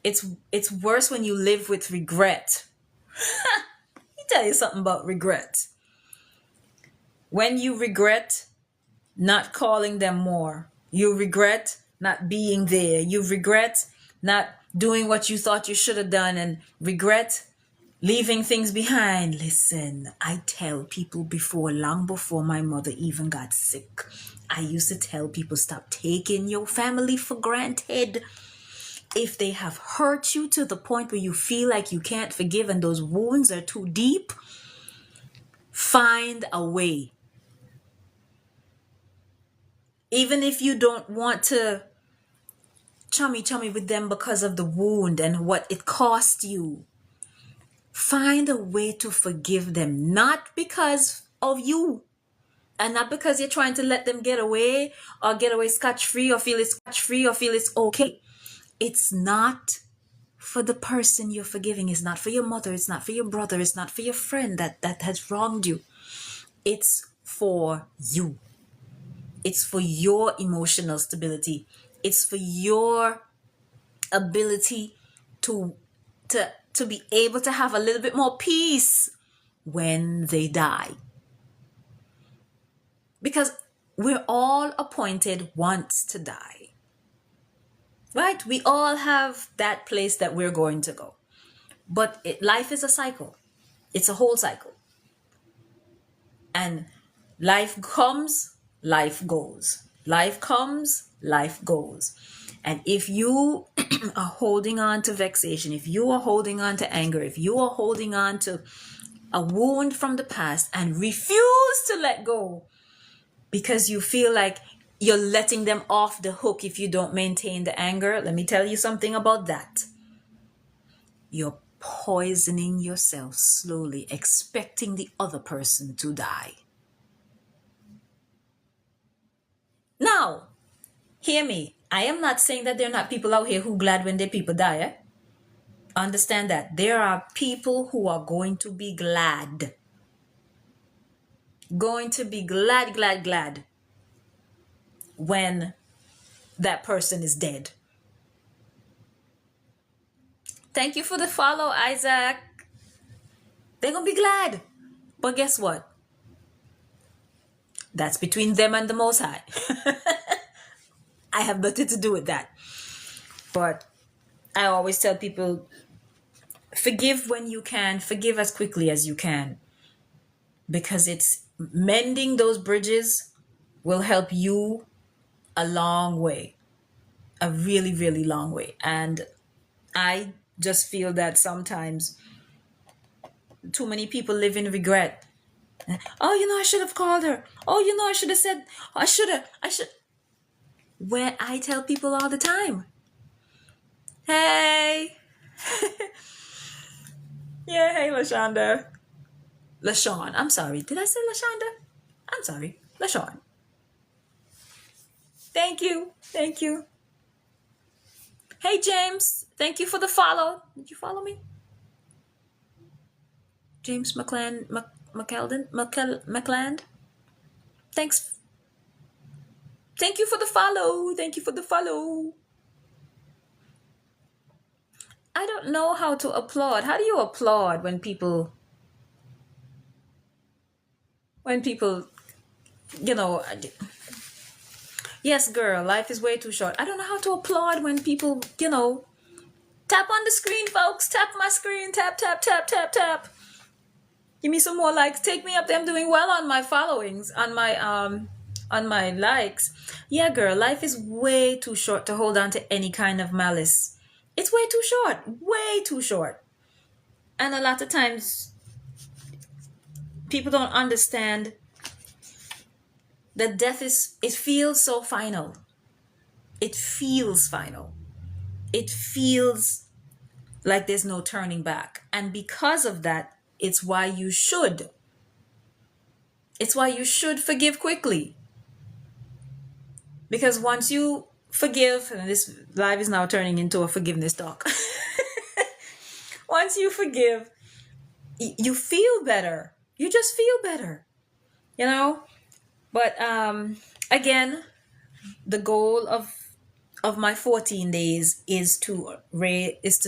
it's worse when you live with regret. Let me tell you something about regret. When you regret not calling them more, you regret not being there, you regret not doing what you thought you should have done, and regret leaving things behind. Listen, I tell people long before my mother even got sick, I used to tell people, stop taking your family for granted. If they have hurt you to the point where you feel like you can't forgive and those wounds are too deep, find a way. Even if you don't want to chummy with them because of the wound and what it cost you, find a way to forgive them, not because of you, and not because you're trying to let them get away scotch-free or feel it's okay. It's not for the person you're forgiving. It's not for your mother. It's not for your brother. It's not for your friend that has wronged you. It's for you. It's for your emotional stability. It's for your ability to be able to have a little bit more peace when they die. Because we're all appointed once to die. Right? We all have that place that we're going to go. But life is a cycle. It's a whole cycle. And life comes, life goes. Life comes, life goes. And if you are holding on to vexation, if you are holding on to anger, if you are holding on to a wound from the past and refuse to let go because you feel like you're letting them off the hook if you don't maintain the anger, let me tell you something about that. You're poisoning yourself slowly, expecting the other person to die. Now, hear me. I am not saying that there are not people out here who glad when their people die. Eh? Understand that. There are people who are going to be glad. Going to be glad when that person is dead. Thank you for the follow, Isaac. They're going to be glad. But guess what? That's between them and the Most High. I have nothing to do with that. But I always tell people, forgive when you can, forgive as quickly as you can. Because it's mending those bridges will help you a long way. A really, really long way. And I just feel that sometimes too many people live in regret. Oh, I should have called her. Oh, I should have said, I should. Where I tell people all the time, hey. Yeah, hey, LaShonda. LaShawn, I'm sorry. Did I say LaShonda? I'm sorry. LaShawn. Thank you. Hey, James. Thank you for the follow. Did you follow me? James McCland. Thanks. Thank you for the follow. I don't know how to applaud. How do you applaud when people, yes, girl, life is way too short. I don't know how to applaud when people, tap on the screen, folks. Tap my screen. Tap. Give me some more likes. Take me up there. I'm doing well on my followings, on my likes. Yeah, girl, life is way too short to hold on to any kind of malice. It's way too short. And a lot of times people don't understand that death it feels so final. It feels final. It feels like there's no turning back. And because of that, it's why you should forgive quickly. Because once you forgive, and this live is now turning into a forgiveness talk. Once you forgive, you feel better. You just feel better, But again, the goal of my 14 days is to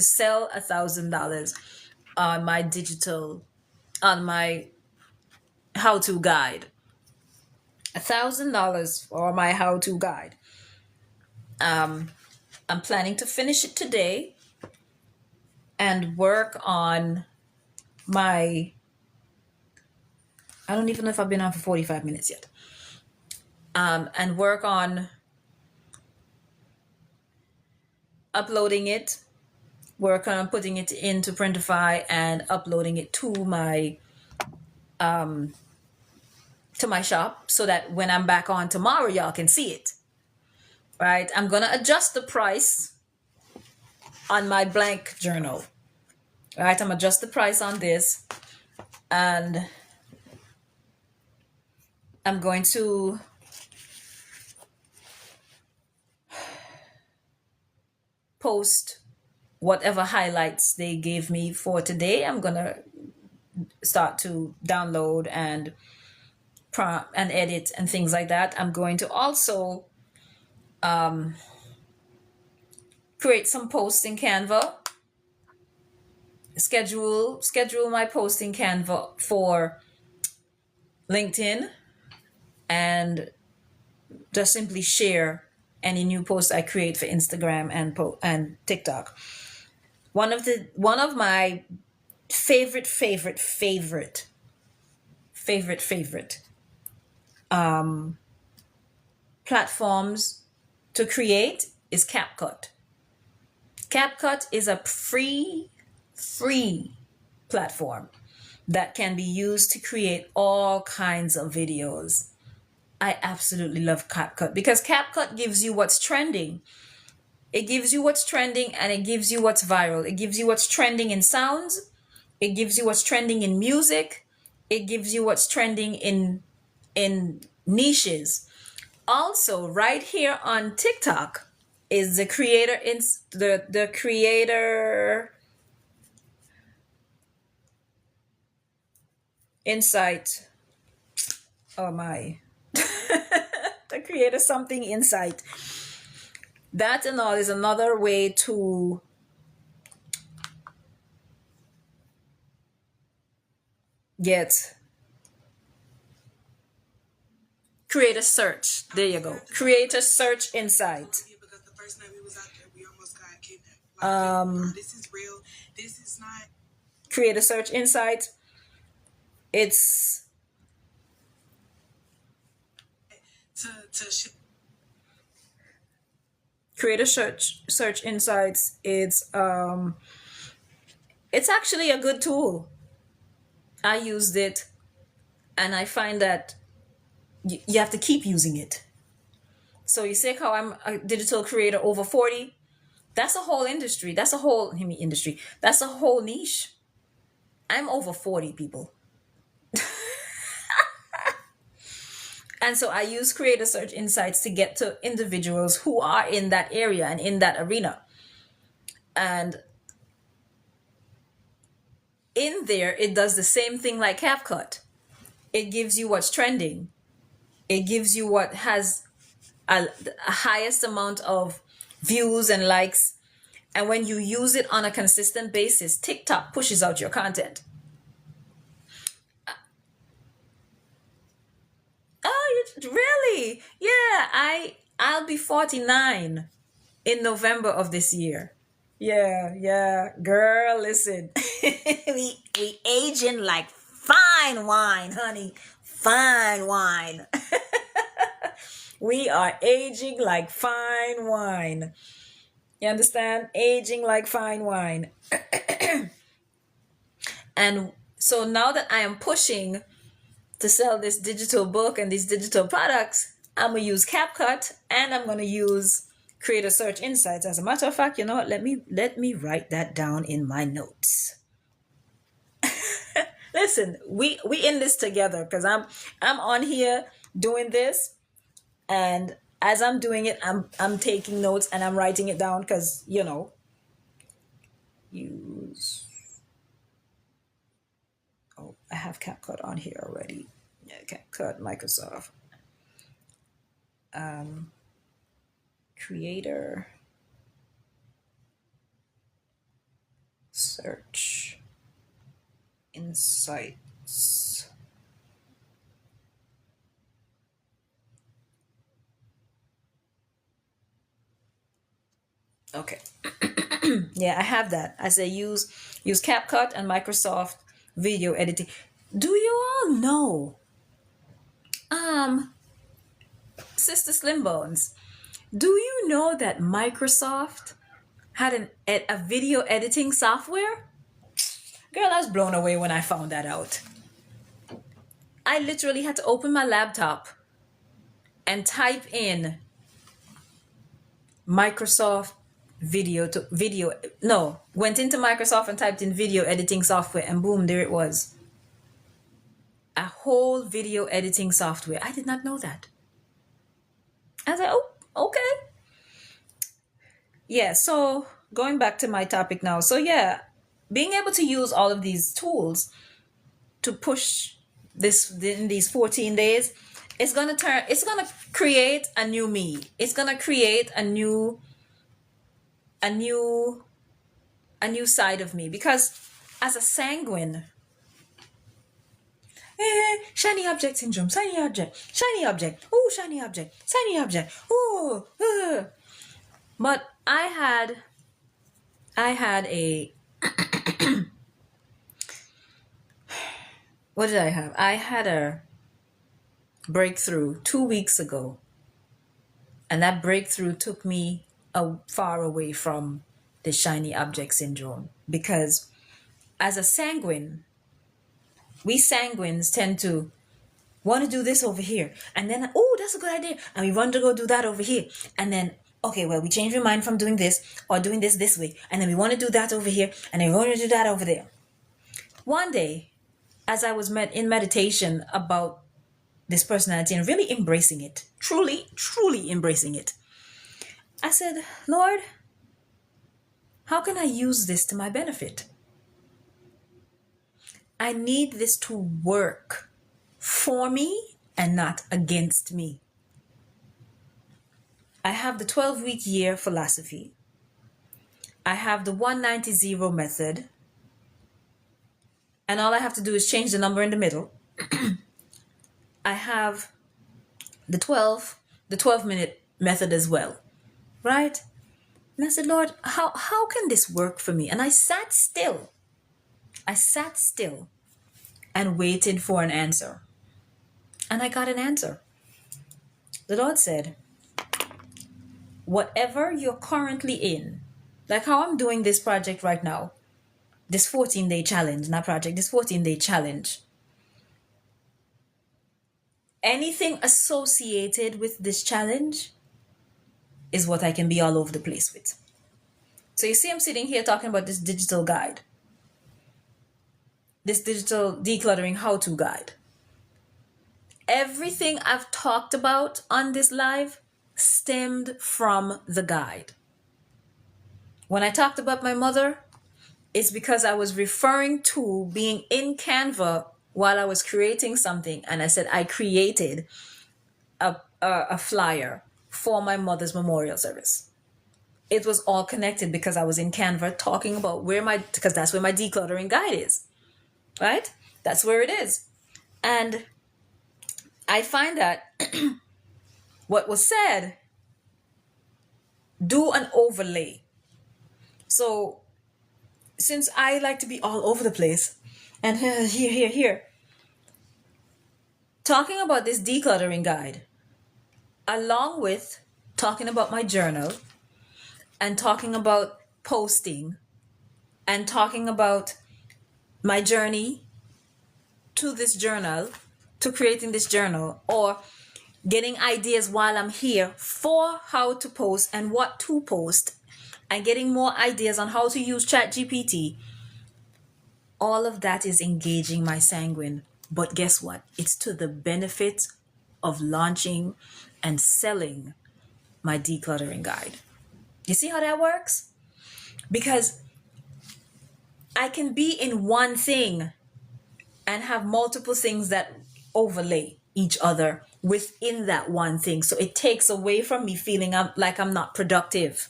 sell $1,000 on my how-to guide. $1,000 for my how-to guide. I'm planning to finish it today and work on I don't even know if I've been on for 45 minutes yet. And work on uploading it, work on putting it into Printify and uploading it to my shop so that when I'm back on tomorrow, y'all can see it. Right? I'm going to adjust the price on my blank journal. Right? I'm adjust the price on this, and I'm going to post whatever highlights they gave me for today. I'm going to start to download and prompt and edit and things like that. I'm going to also create some posts in Canva. Schedule my post in Canva for LinkedIn, and just simply share any new posts I create for Instagram and TikTok. One of my favorite platforms to create is CapCut. CapCut is a free platform that can be used to create all kinds of videos. I absolutely love CapCut because CapCut gives you what's trending. It gives you what's trending and it gives you what's viral. It gives you what's trending in sounds. It gives you what's trending in music. It gives you what's trending in niches. Also, right here on TikTok is the creator insight. Oh my. The creator something insight. That and all is another way to get create a search. There you go. Create a search insight. Because the first night we was out there, we almost got kidnapped. This is real. This is not. Create a search insight. It's create a search insights. It's actually a good tool. I used it, and I find that you have to keep using it. So you say how I'm a digital creator over 40. That's a whole industry. That's a whole industry. That's a whole niche. I'm over 40 people. And so I use Creator Search Insights to get to individuals who are in that area and in that arena. And in there, it does the same thing like CapCut. It gives you what's trending. It gives you what has a highest amount of views and likes. And when you use it on a consistent basis, TikTok pushes out your content. Oh, really? Yeah, I'll be 49 in November of this year. Yeah, girl, listen. we aging like fine wine, honey. Fine wine. We are aging like fine wine. You understand? Aging like fine wine. And so now that I am pushing to sell this digital book and these digital products, I'm going to use CapCut and I'm going to use Creator Search Insights. As a matter of fact, you know what? Let me write that down in my notes. Listen, we in this together because I'm on here doing this, and as I'm doing it, I'm taking notes and I'm writing it down because use. Oh, I have CapCut on here already. Yeah, CapCut, Microsoft. Creator Search Insights. Okay. Yeah, I have that. I say use CapCut and Microsoft video editing. Do you all know, Sister Slim Bones, do you know that Microsoft had a video editing software? Girl, I was blown away when I found that out. I literally had to open my laptop and type in Microsoft went into Microsoft and typed in video editing software, and boom, there it was. A whole video editing software. I did not know that. I was like, oh, okay. Yeah, so going back to my topic now. So yeah, being able to use all of these tools to push this in these 14 days, it's gonna create a new me. It's gonna create a new side of me, because as a sanguine, shiny object syndrome, shiny object, ooh, shiny object, ooh, but I had a what did I have? I had a breakthrough 2 weeks ago, and that breakthrough took me far away from the shiny object syndrome. Because as a sanguine, we sanguines tend to want to do this over here, and then, oh, that's a good idea, and we want to go do that over here, and then, okay, well, we change our mind from doing this or doing this way, and then we want to do that over here, and then we want to do that over there. One day, as I was in meditation about this personality and really embracing it, truly embracing it, I said, Lord, how can I use this to my benefit? I need this to work for me and not against me. I have the 12-week year philosophy. I have the 190 method. And all I have to do is change the number in the middle. I have the 12-minute method as well. Right? And I said, Lord, how can this work for me? And I sat still. And waited for an answer. And I got an answer. The Lord said, whatever you're currently in, like how I'm doing this project right now, this 14-day challenge, not project, this 14-day challenge, anything associated with this challenge is what I can be all over the place with. So you see, I'm sitting here talking about this digital guide, this digital decluttering how-to guide. Everything I've talked about on this live stemmed from the guide. When I talked about my mother, it's because I was referring to being in Canva while I was creating something. And I said I created a flyer for my mother's memorial service. It was all connected because I was in Canva talking about because that's where my decluttering guide is, right? That's where it is. And I find that what was said, do an overlay. So since I like to be all over the place and here, talking about this decluttering guide, along with talking about my journal and talking about posting and talking about my journey to this journal, to creating this journal, or getting ideas while I'm here for how to post and what to post, and getting more ideas on how to use ChatGPT. All of that is engaging my sanguine. But guess what? It's to the benefit of launching and selling my decluttering guide. You see how that works? Because I can be in one thing and have multiple things that overlay each other within that one thing. So it takes away from me feeling like I'm not productive.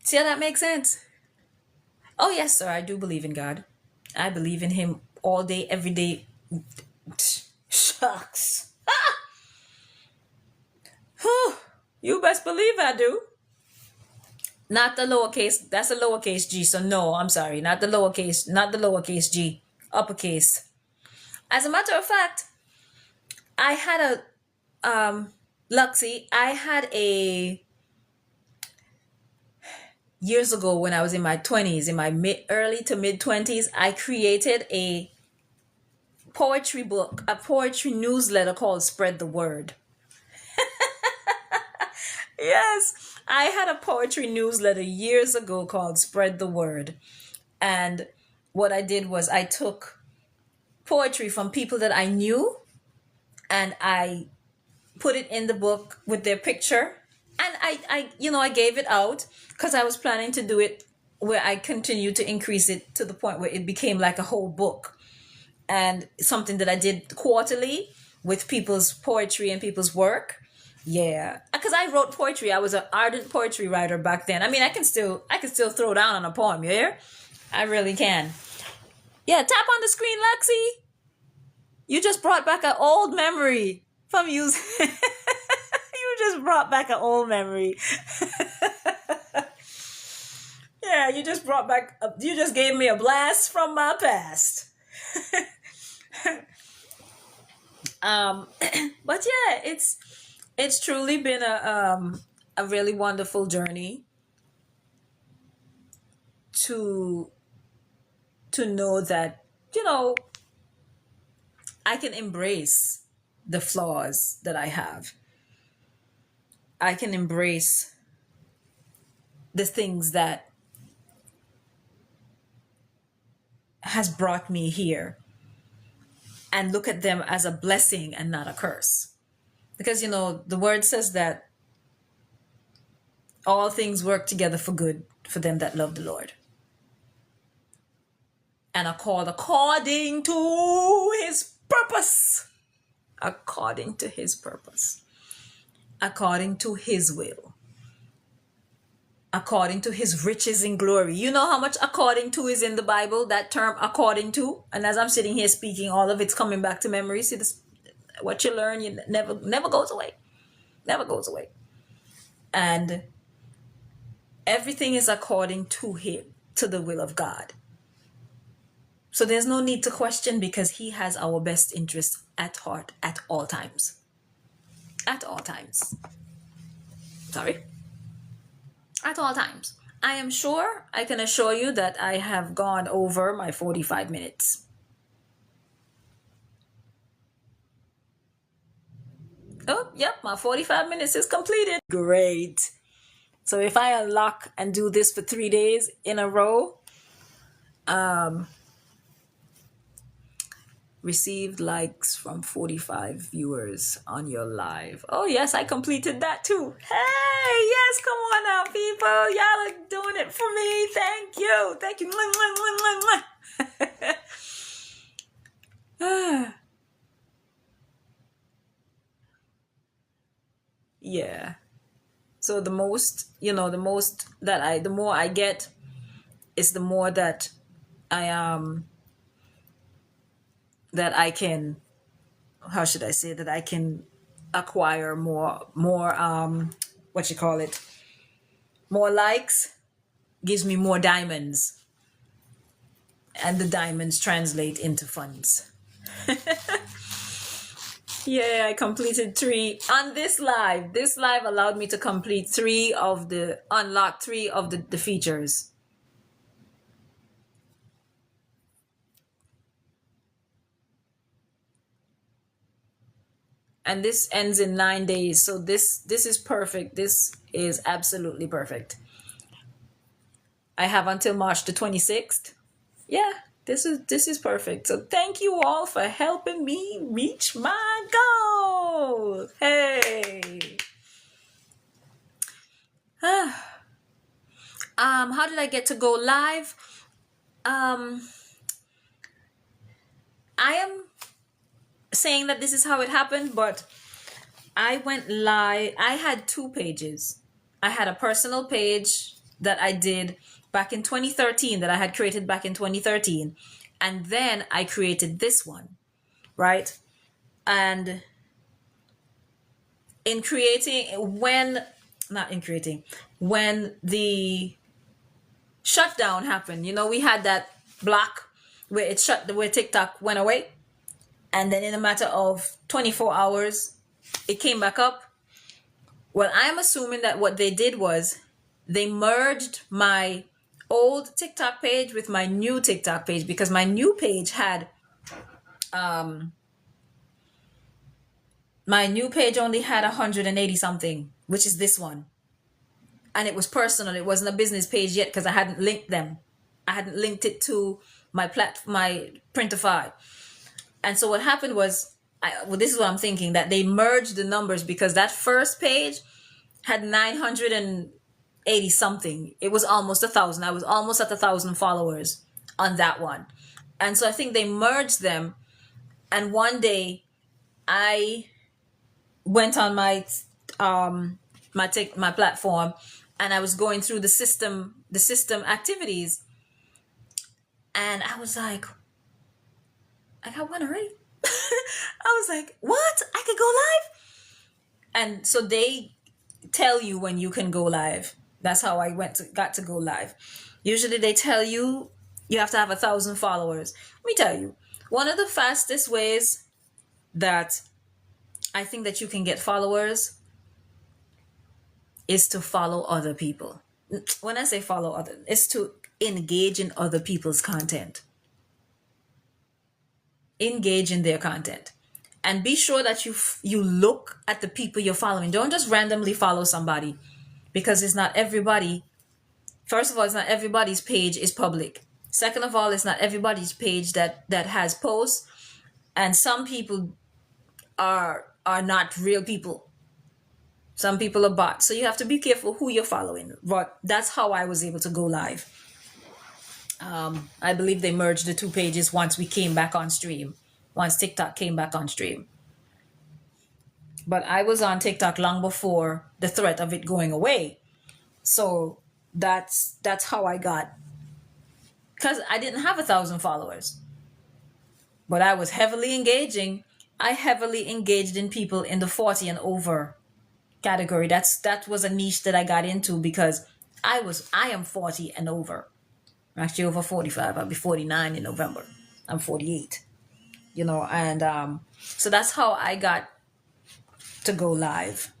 See how that makes sense? Oh, yes, sir. I do believe in God. I believe in him all day, every day. Shucks. Whew. You best believe I do. Not the lowercase. That's a lowercase g. So no, I'm sorry. Not the lowercase g. Uppercase. As a matter of fact, I had Luxie, I had years ago when I was in my 20s, in my early to mid 20s, I created a poetry book, a poetry newsletter called Spread the Word. Yes, I had a poetry newsletter years ago called Spread the Word. And what I did was I took poetry from people that I knew and I put it in the book with their picture. And I gave it out because I was planning to do it where I continued to increase it to the point where it became like a whole book. And something that I did quarterly with people's poetry and people's work. Yeah, because I wrote poetry. I was an ardent poetry writer back then. I mean, I can still throw down on a poem. You hear? I really can. Yeah, tap on the screen, Lexi. You just brought back an old memory from you. You just brought back an old memory. Yeah, you just gave me a blast from my past. But yeah, it's truly been a really wonderful journey to know that, I can embrace the flaws that I have. I can embrace the things that has brought me here and look at them as a blessing and not a curse. Because, the word says that all things work together for good for them that love the Lord and are called according to his purpose. According to his purpose. According to his will. According to his riches in glory. You know how much according to is in the Bible, that term according to? And as I'm sitting here speaking, all of it's coming back to memory. See, this, what you learn, you never goes away. Never goes away. And everything is according to him, to the will of God. So there's no need to question, because he has our best interest at heart at all times. At all times. Sorry. At all times. I am sure, I can assure you that I have gone over my 45 minutes. Oh, yep, my 45 minutes is completed. Great. So if I unlock and do this for 3 days in a row, received likes from 45 viewers on your live. Oh yes, I completed that too. Hey, yes, come on now, people. Y'all are doing it for me. Thank you. Thank you. Yeah. So the more I get is the more that I can, how should I say, that I can acquire more more likes, gives me more diamonds, and the diamonds translate into funds. Yeah, I completed 3 on this live. This live allowed me to complete unlock 3 of the features. And this ends in 9 days. So this is perfect. This is absolutely perfect. I have until March the 26th. Yeah, this is perfect. So thank you all for helping me reach my goal. Hey. How did I get to go live? I am saying that this is how it happened, but I went live. I had 2 pages. I had a personal page that I did back in 2013, that I had created back in 2013. And then I created this one, right? And when the shutdown happened, we had that block where where TikTok went away. And then in a matter of 24 hours, it came back up. Well, I'm assuming that what they did was they merged my old TikTok page with my new TikTok page, because my new page only had 180 something, which is this one. And it was personal. It wasn't a business page yet, because I hadn't linked them. I hadn't linked it to my Printify. And so what happened was, this is what I'm thinking, that they merged the numbers, because that first page had 980 something. It was almost 1,000. I was almost at 1,000 followers on that one. And so I think they merged them. And one day I went on my platform, and I was going through the system activities, and I was like, I got one already. I was like, what? I could go live? And so they tell you when you can go live. That's how I got to go live. Usually they tell you have to have 1,000 followers. Let me tell you, one of the fastest ways that I think that you can get followers is to follow other people. When I say follow other, it's to engage in other people's content. Engage in their content. And be sure that you look at the people you're following. Don't just randomly follow somebody, because it's not everybody. First of all, it's not everybody's page is public. Second of all, it's not everybody's page that has posts, and some people are not real people. Some people are bots. So you have to be careful who you're following. But that's how I was able to go live. I believe they merged the two pages once we came back on stream. Once TikTok came back on stream. But I was on TikTok long before the threat of it going away. So that's how I got. Because I didn't have 1,000 followers. But I was heavily engaging. I heavily engaged in people in the 40 and over category. That was a niche that I got into because I am 40 and over. I'm actually over 45. I'll be 49 in November. I'm 48. And so that's how I got to go live.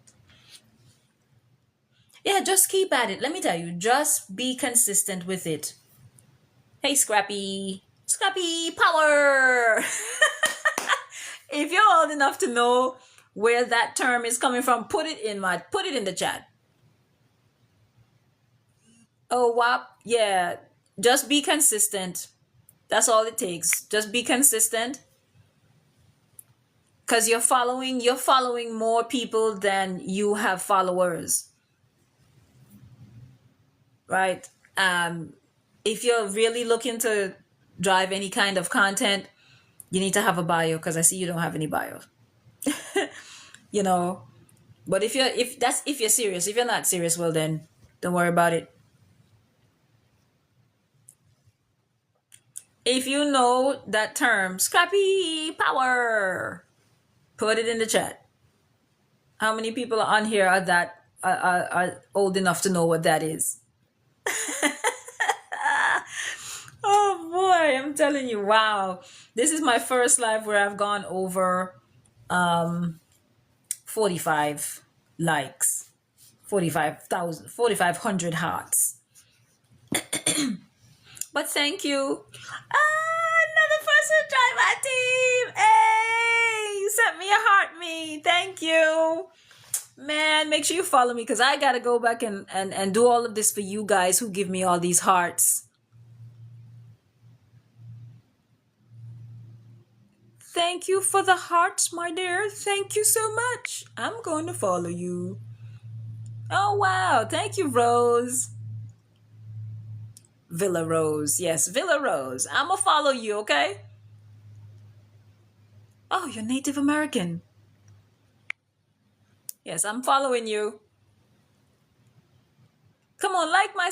Yeah, just keep at it. Let me tell you, just be consistent with it. Hey, Scrappy Power. If you're old enough to know where that term is coming from, put it in the chat. Oh, WAP. Yeah, just be consistent. That's all it takes. Just be consistent. Because you're following more people than you have followers. Right? If you're really looking to drive any kind of content, you need to have a bio, because I see you don't have any bio. But if you're serious, if you're not serious, well then don't worry about it. If you know that term, Scrappy Power, put it in the chat. How many people on here are old enough to know what that is? Oh boy, I'm telling you, wow. This is my first live where I've gone over 45 likes, 4,500 hearts. But thank you. Another person joined my team. Hey, you sent me a heart me. Thank you. Man, make sure you follow me, because I got to go back and do all of this for you guys who give me all these hearts. Thank you for the hearts, my dear. Thank you so much. I'm going to follow you. Oh, wow. Thank you, Rose. Villa Rose. Yes, Villa Rose. I'm going to follow you, okay? Oh, you're Native American. Yes, I'm following you. Come on, like my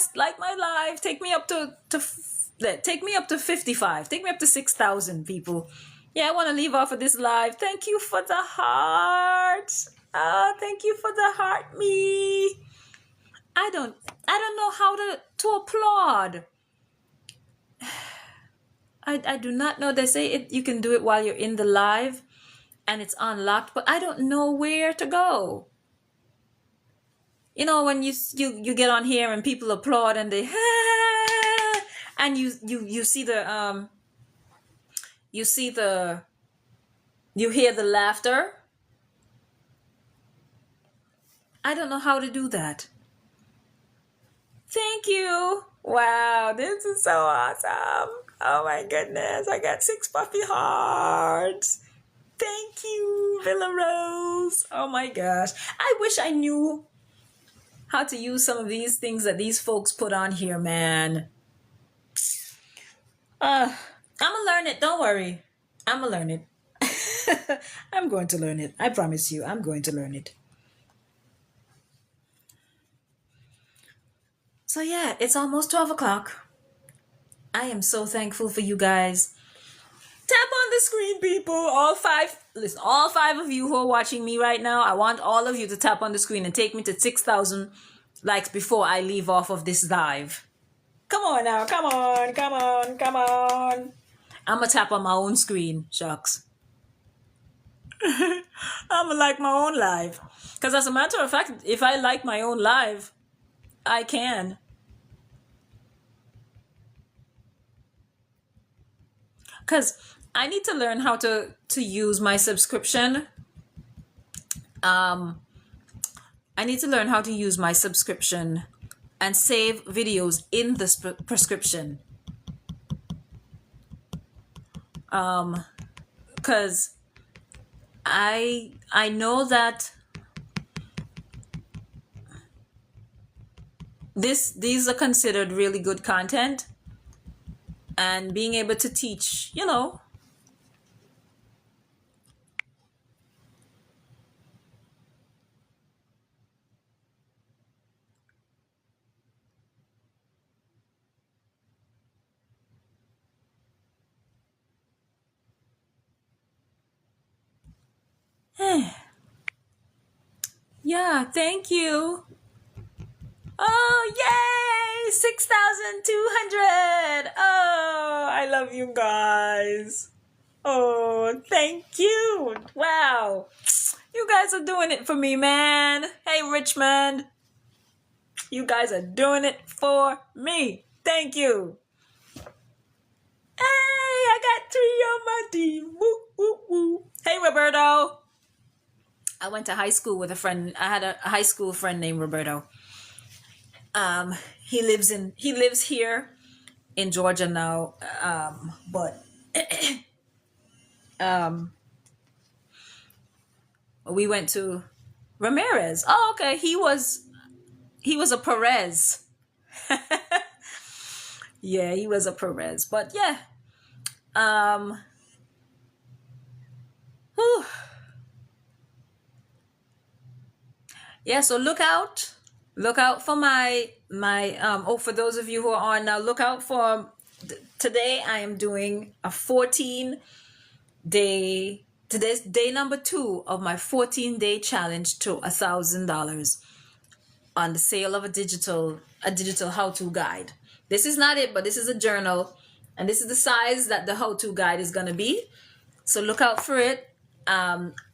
live. Take me up to 55. Take me up to 6,000 people. Yeah, I want to leave off of this live. Thank you for the heart. Thank you for the heart me. I don't know how to applaud. I do not know. They say you can do it while you're in the live and it's unlocked, but I don't know where to go. When you get on here and people applaud and they and you hear the laughter. I don't know how to do that. Thank you. Wow, this is so awesome. Oh my goodness, I got 6 puffy hearts. Thank you, Villa Rose. Oh my gosh. I wish I knew how to use some of these things that these folks put on here, man. I'm gonna learn it. Don't worry. I'm gonna learn it. I'm going to learn it. I promise you, I'm going to learn it. So yeah, it's almost 12 o'clock. I am so thankful for you guys. Tap on the screen, people. All 5 of you who are watching me right now, I want all of you to tap on the screen and take me to 6,000 likes before I leave off of this live. Come on now. Come on. I'm going to tap on my own screen, shucks. I'm going to like my own live. Because as a matter of fact, if I like my own live, I can. Because I need to learn how to use my subscription. Um, I need to learn how to use my subscription and save videos in the prescription. Because I know that these are considered really good content, and being able to teach, yeah, thank you. Oh, yay! 6,200. Oh, I love you guys. Oh, thank you. Wow. You guys are doing it for me, man. Hey, Richmond. You guys are doing it for me. Thank you. Hey, I got 3 on my team. Woo, woo, woo. Hey, Roberto. I went to high school with a friend. I had a high school friend named Roberto. He lives here in Georgia now. But we went to Ramirez. Oh, okay. He was a Perez. Yeah, he was a Perez. But yeah. Whew. Yeah, so look out for my for those of you who are on now, look out for today. I am doing a 14-day, today's day number 2 of my 14-day challenge to $1,000 on the sale of a digital how-to guide. This is not it, but this is a journal, and this is the size that the how-to guide is going to be. So look out for it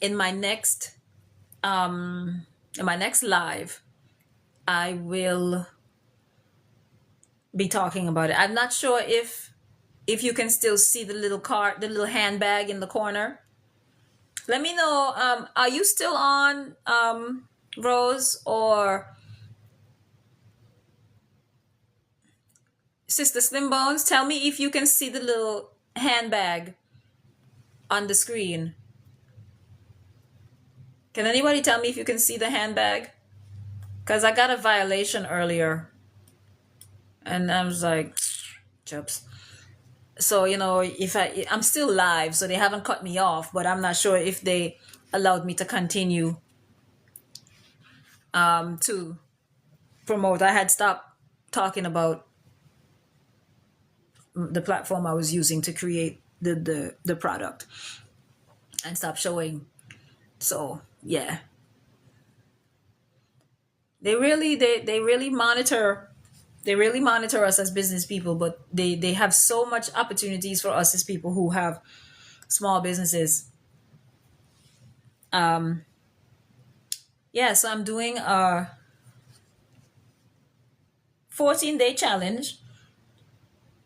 in my next live. I will be talking about it. I'm not sure if you can still see the little cart, the little handbag in the corner. Let me know. Are you still on, Rose or Sister Slim Bones? Tell me if you can see the little handbag on the screen. Can anybody tell me if you can see the handbag? Because I got a violation earlier. And I was like, chips. So, if I'm still live, so they haven't cut me off, but I'm not sure if they allowed me to continue to promote. I had stopped talking about the platform I was using to create the product and stop showing. So, yeah. They really monitor us as business people, but they have so much opportunities for us as people who have small businesses. Yeah, so I'm doing a 14-day challenge.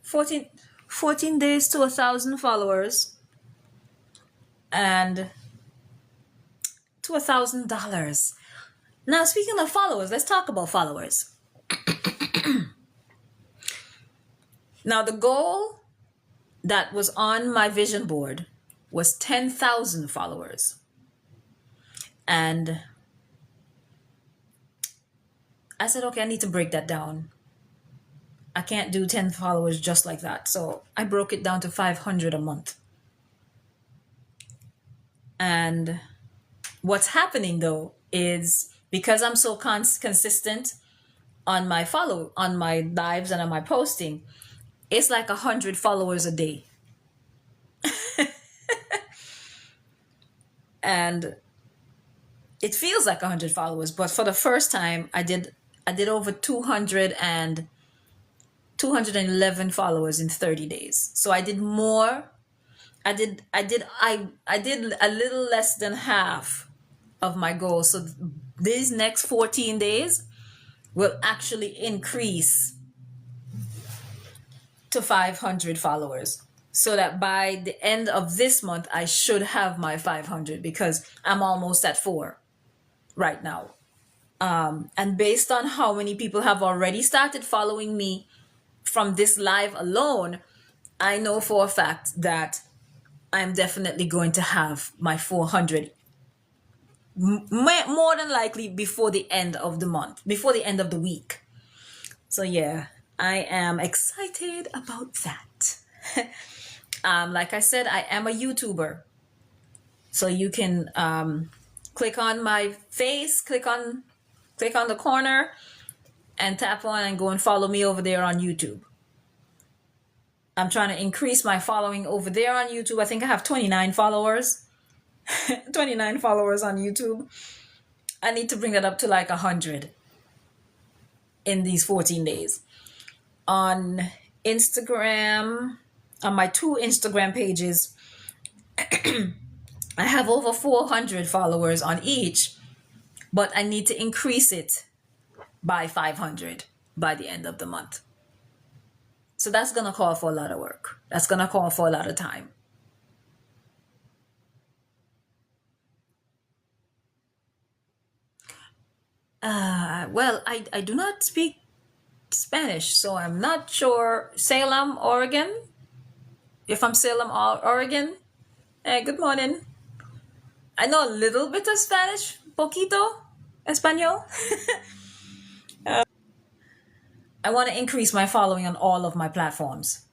14 days to 1,000 followers and to $1,000. Now, speaking of followers, let's talk about followers. Now, the goal that was on my vision board was 10,000 followers. And I said, okay, I need to break that down. I can't do 10 followers just like that. So I broke it down to 500 a month. And what's happening though is because I'm so consistent on my lives and on my posting, it's like 100 followers a day. And it feels like 100 followers, but for the first time I did over 211 followers in 30 days. So I did more. I did a little less than half of my goal. So these next 14 days will actually increase to 500 followers, so that by the end of this month I should have my 500, because I'm almost at 4 right now. And based on how many people have already started following me from this live alone, I know for a fact that I'm definitely going to have my 400 more than likely before the end of the month, before the end of the week. So yeah, I am excited about that. Like I said, I am a YouTuber. So you can click on my face, click on the corner and tap on and go and follow me over there on YouTube. I'm trying to increase my following over there on YouTube. I think I have 29 followers. 29 followers on YouTube. I need to bring that up to like 100 in these 14 days. On Instagram, on my 2 Instagram pages, I have over 400 followers on each, but I need to increase it by 500 by the end of the month. So that's going to call for a lot of work. That's going to call for a lot of time. Well, I do not speak Spanish, so I'm not sure. Salem, Oregon? You're from Salem, Oregon? Hey, good morning. I know a little bit of Spanish, poquito, español. I want to increase my following on all of my platforms.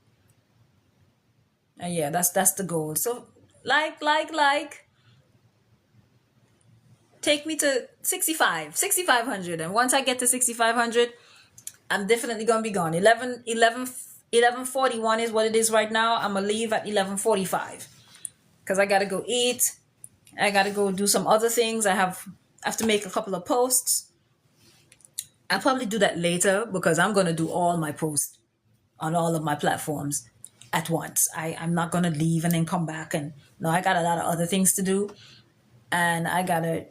Yeah, that's the goal. So like, take me to 6,500. And once I get to 6,500, I'm definitely gonna be gone. 11:41 is what it is right now. I'm gonna leave at 11:45 because I gotta go eat. I gotta go do some other things. I have to make a couple of posts. I'll probably do that later because I'm gonna do all my posts on all of my platforms at once. I'm not gonna leave and then come back, and no, I got a lot of other things to do, and I gotta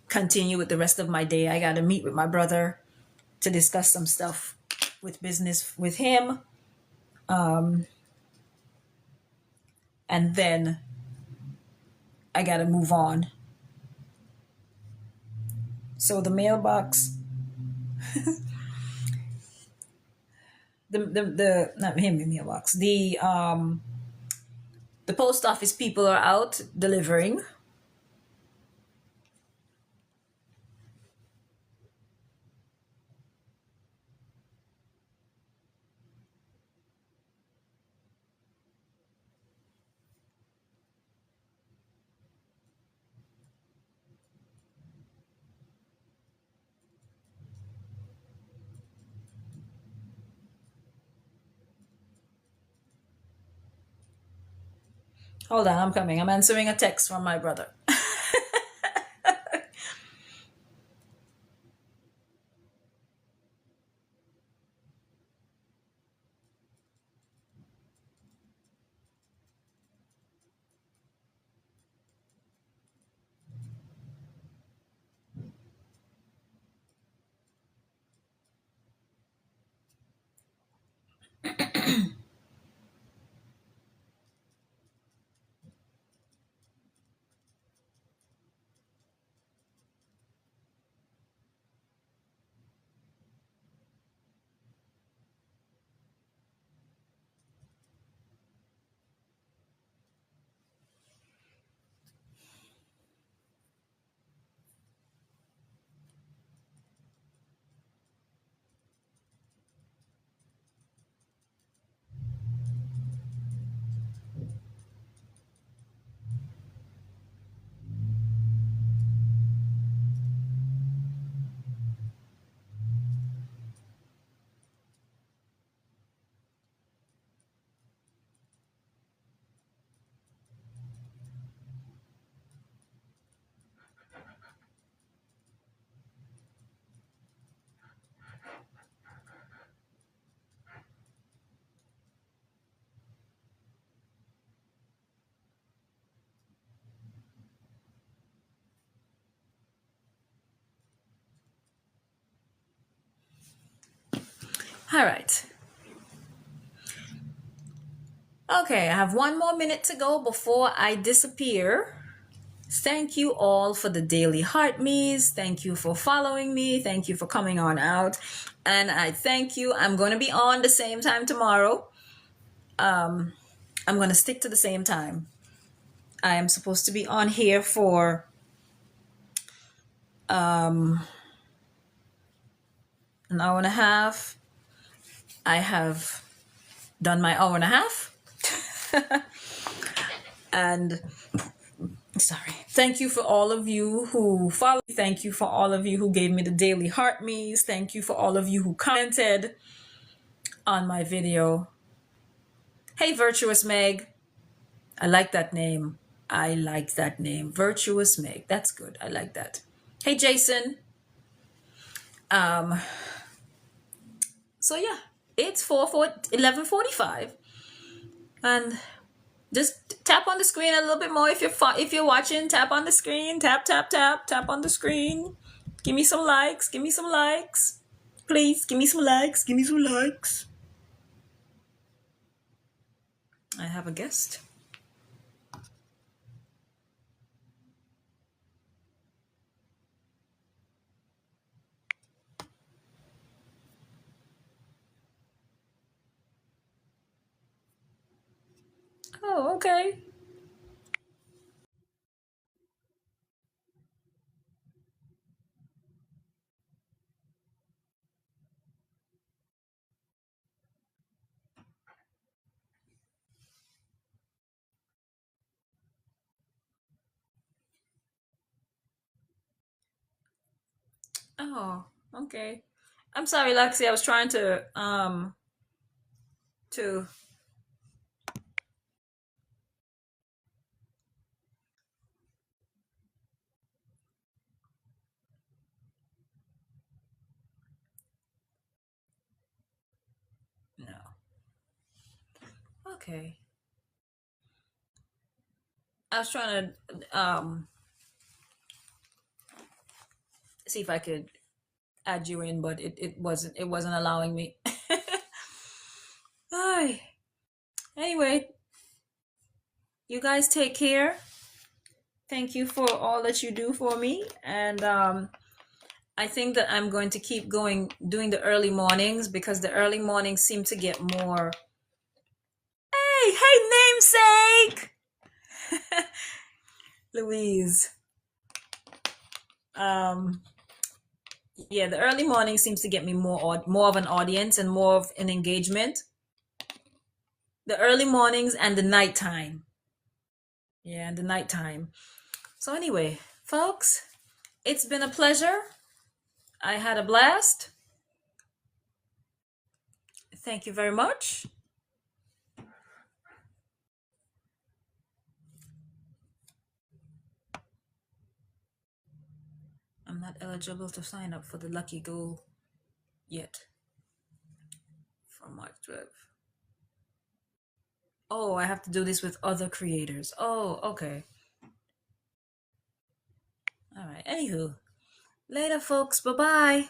continue with the rest of my day. I gotta meet with my brother to discuss some stuff with business with him, and then I gotta move on. So the mailbox, the not him the mailbox, the post office people are out delivering. Hold on, I'm coming. I'm answering a text from my brother. All right. Okay, I have 1 more minute to go before I disappear. Thank you all for the daily heart me's. Thank you for following me. Thank you for coming on out. And I thank you. I'm going to be on the same time tomorrow. I'm going to stick to the same time. I am supposed to be on here for an hour and a half. I have done my hour and a half. And sorry. Thank you for all of you who followed. Thank you for all of you who gave me the daily heart me's. Thank you for all of you who commented on my video. Hey, Virtuous Meg. I like that name. I like that name. Virtuous Meg. That's good. I like that. Hey, Jason. So yeah, it's 11:45, and just tap on the screen a little bit more if you're watching. Tap on the screen. Tap on the screen. Give me some likes. Give me some likes. Please give me some likes. Give me some likes. I have a guest. Oh, okay. Oh, okay. I'm sorry, Lexi. I was trying to no. Okay. I was trying to see if I could add you in, but it wasn't allowing me. Hi. Anyway, you guys take care. Thank you for all that you do for me, and I think that I'm going to keep doing the early mornings because the early mornings seem to get more. Hey, namesake, Louise. Yeah, the early morning seems to get me more of an audience and more of an engagement. The early mornings and the nighttime. Yeah, and the nighttime. So anyway, folks, it's been a pleasure. I had a blast. Thank you very much. I'm not eligible to sign up for the Lucky Go yet for March 12th. Oh, I have to do this with other creators. Oh, okay. All right. Anywho, later, folks. Bye bye.